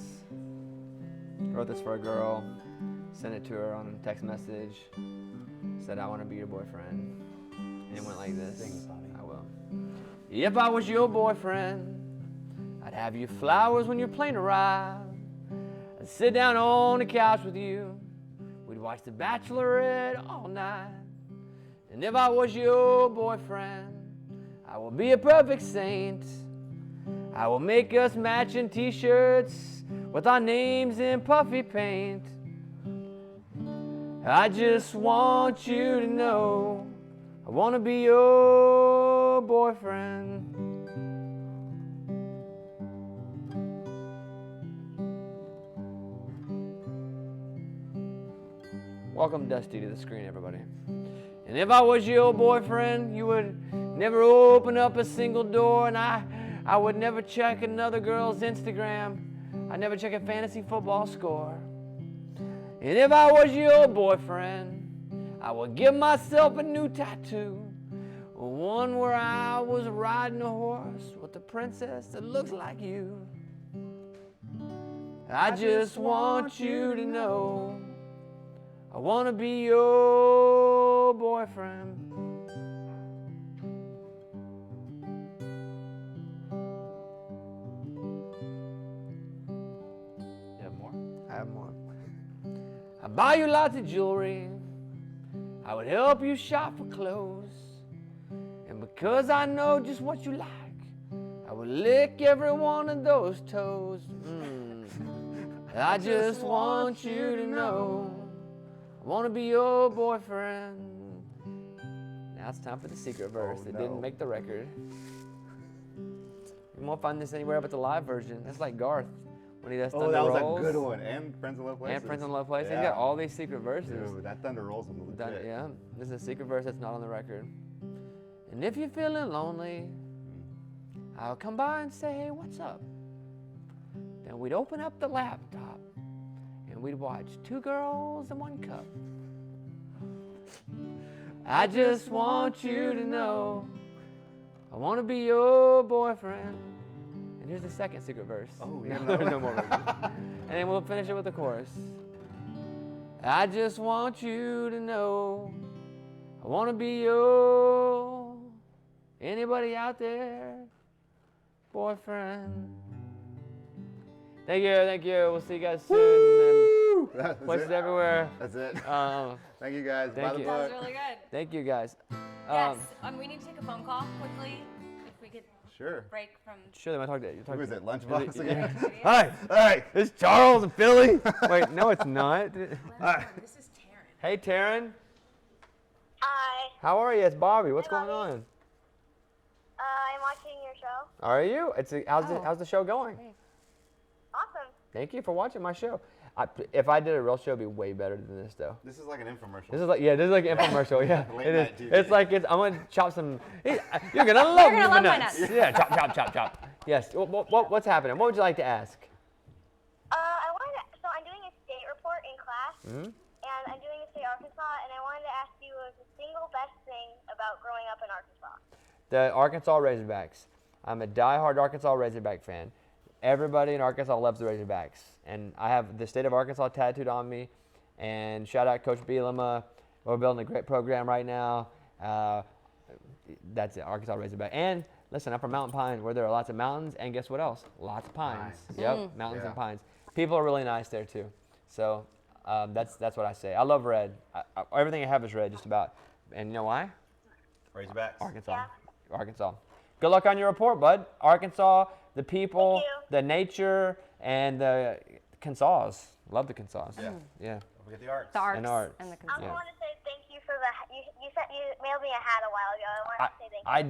Wrote this for a girl. Sent it to her on a text message. Said, "I want to be your boyfriend." And it went like this. Sing it, Bobby. I will. If I was your boyfriend, I'd have you flowers when your plane arrived. I'd sit down on the couch with you. We'd watch The Bachelorette all night. And if I was your boyfriend, I will be a perfect saint. I will make us matching t-shirts with our names in puffy paint. I just want you to know I want to be your boyfriend. Welcome Dusty to the screen, everybody. And if I was your boyfriend, you would never open up a single door, and I would never check another girl's Instagram. I'd never check a fantasy football score. And if I was your boyfriend, I would give myself a new tattoo. One where I was riding a horse with a princess that looks like you. I just want you to know I want to be your boyfriend. You have more? I have more. I buy you lots of jewelry. I would help you shop for clothes. And because I know just what you like, I will lick every one of those toes. I just want you to know I want to be your boyfriend. Now it's time for the secret verse. Oh, It no. didn't make the record. You won't find this anywhere but the live version. That's like Garth when he does Thunder Oh, that was Rolls. a good one. And Friends in Low Places. And Friends in Low Places. Yeah. He's got all these secret verses. Dude, that Thunder Rolls was legit. Yeah, this is a secret verse that's not on the record. And if you're feeling lonely, I'll come by and say, hey, what's up? Then we'd open up the laptop and we'd watch 2 girls and 1 cup. I just want you to know I want to be your boyfriend. And here's the second secret verse. Oh, no, yeah, there's no more verses. And then we'll finish it with the chorus. I just want you to know I want to be your anybody out there boyfriend. Thank you. We'll see you guys soon. That's Places it. everywhere. That's it. Um, Thank you guys. thank Buy the you. That was book. really good. Thank you guys. Yes. We need to take a phone call quickly. If we could Sure. break from. Sure, they might talk to you. Who is it? Lunchbox again? Hi, Hey. it's Charles in Philly. Wait, no, it's not. This is Taryn. Hey, Taryn. Hi. How are you? It's Bobby. What's Hi, going Bobby. on? I'm watching your show. Are you? How's the show going? Awesome. Thank you for watching my show. If I did a real show, it'd be way better than this, though. This is like an infomercial. This is like an infomercial. Yeah, Late it is. night TV. It's like I'm gonna chop some. You're gonna love gonna my love my nuts. nuts. Yeah, chop. Yes. What's happening? What would you like to ask? So I'm doing a state report in class, and I'm doing a state Arkansas, and I wanted to ask you what was the single best thing about growing up in Arkansas? The Arkansas Razorbacks. I'm a diehard Arkansas Razorback fan. Everybody in Arkansas loves the Razorbacks, and I have the state of Arkansas tattooed on me. And shout out Coach Bielema. We're building a great program right now. That's it, Arkansas Razorback. And listen, I'm from Mountain Pine, where there are lots of mountains, and guess what else? Lots of pines. Nice. Yep, mountains Yeah. and pines. People are really nice there too. So that's what I say. I love red. Everything I have is red, just about. And you know why? Razorbacks. Arkansas. Yeah. Arkansas. Good luck on your report, bud. Arkansas, the people, Thank you. the nature, and the Kansas. Love the Kansas. Yeah. Yeah. Don't forget the arts. The arts And art. and the I also consumer. want to say thank you for you mailed me a hat a while ago. I wanted to say thank you. I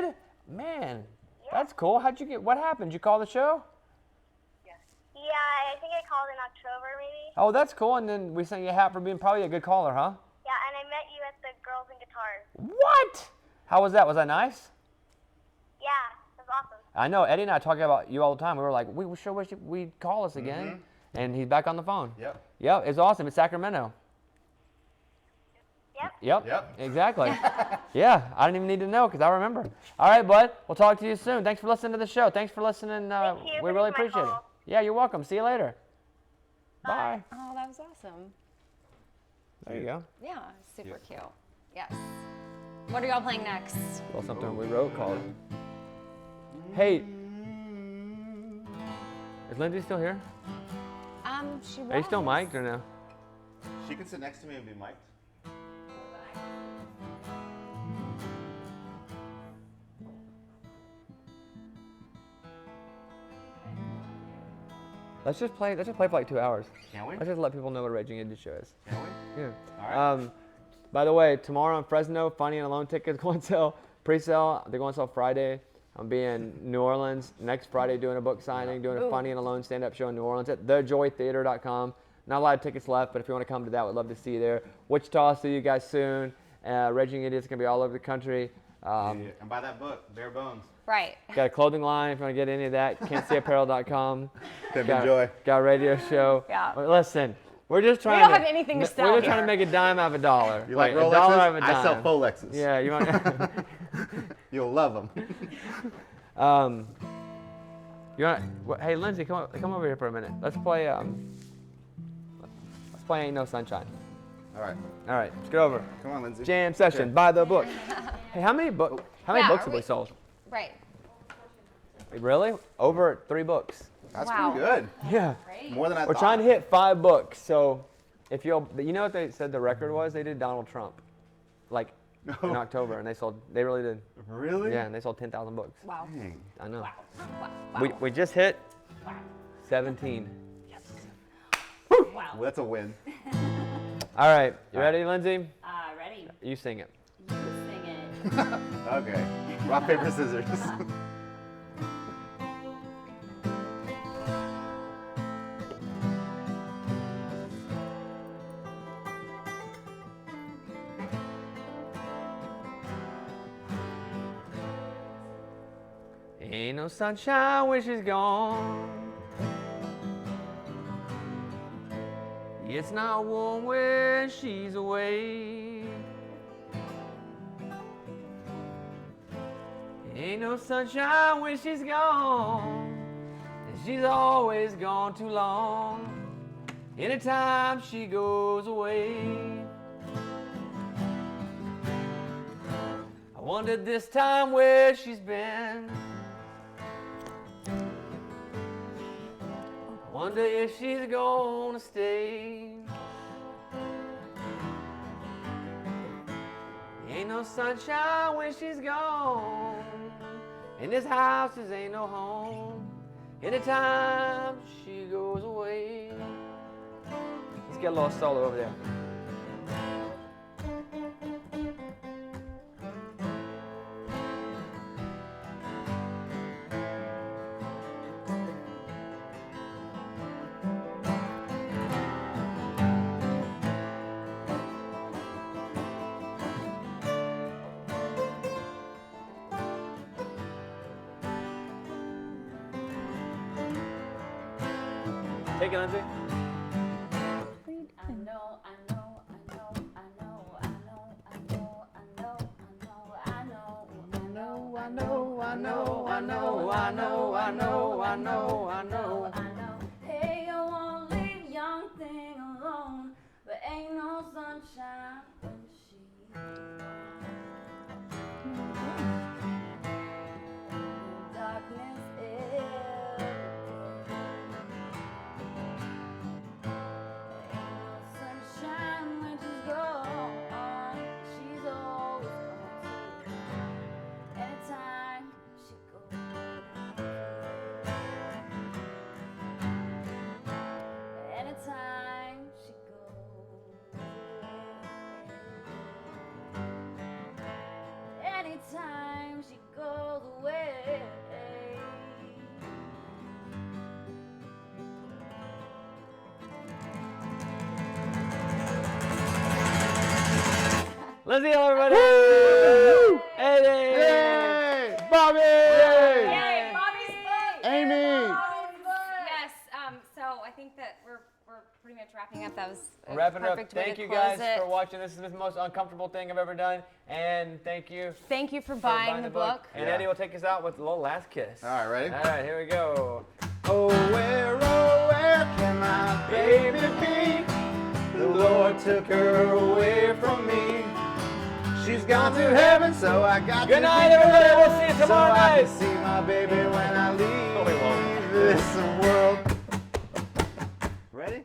did? Man, that's cool. How'd you get, what happened? Did you call the show? Yeah, I think I called in October maybe. Oh, that's cool. And then we sent you a hat for being probably a good caller, huh? Yeah, and I met you at the Girls and Guitars. What? How was that? Was that nice? Yeah, it was awesome. I know. Eddie and I talk about you all the time. We were like, we sure wish we'd call us again. And he's back on the phone. Yep. Yep, it's awesome. It's Sacramento. Yep. Yep. Exactly. Yeah, I didn't even need to know because I remember. All right, bud. We'll talk to you soon. Thanks for listening to the show. Thanks for listening. Thank you We for really taking my appreciate it. call. Yeah, you're welcome. See you later. Bye. Oh, that was awesome. There you go. Yeah, super cute. Yes. What are y'all playing next? Well, something we wrote called. Hey. Is Lindsay still here? She Are you still was. mic'd or no? She can sit next to me and be mic'd. Let's just play for like 2 hours. Can we? Let's just let people know what Raging Indie Show is. Can we? Yeah. All right. By the way, tomorrow in Fresno, Funny and Alone tickets go on sale. Pre-sale. They're going on sale Friday. I'm being in New Orleans next Friday doing a book signing, doing a Funny and Alone stand-up show in New Orleans at thejoytheater.com. Not a lot of tickets left, but if you want to come to that, we'd love to see you there. Wichita, see you guys soon. Raging Indie is going to be all over the country. And buy that book, Bare Bones. Right. Got a clothing line if you want to get any of that. Can'tseeapparel.com. Enjoy. Got a radio show. Yeah. But listen, we're just trying don't to. have anything to We're sell just trying to here. make a dime out of a dollar. You like a dollar out of a Rolexes? dime. I sell Rolexes. Yeah, you want. You'll love them. You want? Hey, Lindsay, come over here for a minute. Let's play. Let's play Ain't No Sunshine. All right. All right, let's get over. Come on, Lindsay. Jam session. Buy the book. Hey, how many books? How many Yeah, books are have we we- sold? Right. Really? Over 3 books. That's Wow. pretty good. Yeah. More than I We're thought. trying to hit 5 books. So, if you know what they said the record was? They did Donald Trump. Like in October, and they really did. Really? Yeah, and they sold 10,000 books. Wow. Dang. I know. Wow. We just hit 17. Wow. Well, that's a win. All right, you ready, Lindsay? Ready. You sing it. You sing it. Okay. Rock, paper, scissors. Ain't no sunshine when she's gone. It's not warm when she's away. Ain't no sunshine when she's gone. And she's always gone too long. Anytime she goes away. I wondered this time where she's been. Wonder if she's gonna stay. Ain't no sunshine when she's gone. And this house is ain't no home. Anytime she goes away. Let's get a little solo over there. Take it, Lindsay. I know, I know, I know, I know, I know, I know, I know, I know, I know, I know, I know, I know, I know, I know, I know, I know. Hey, I won't leave young thing alone, but ain't no sunshine when she's gone. Darkness every day. Sunshine when she's gone, she's always gone too. Anytime she goes, anytime she goes, anytime she goes away. Lindsay Ell, everybody! Hey! Hey! Bobby! Yay, Bobby's book! Amy! Yes, so I think that we're pretty much wrapping up. That was a Wrapping up. perfect way Thank to you close guys it. for watching. This is the most uncomfortable thing I've ever done. And thank you Thank you for for buying the book. And Yeah. Eddie will take us out with a little last kiss. All right, ready? All right, here we go. Oh, where can my baby be? The Lord took her away from me. She's gone to heaven, so I got Good to night, be everybody. there, We'll see you tomorrow so I night. can see my baby when I leave we won't. this world. Ready?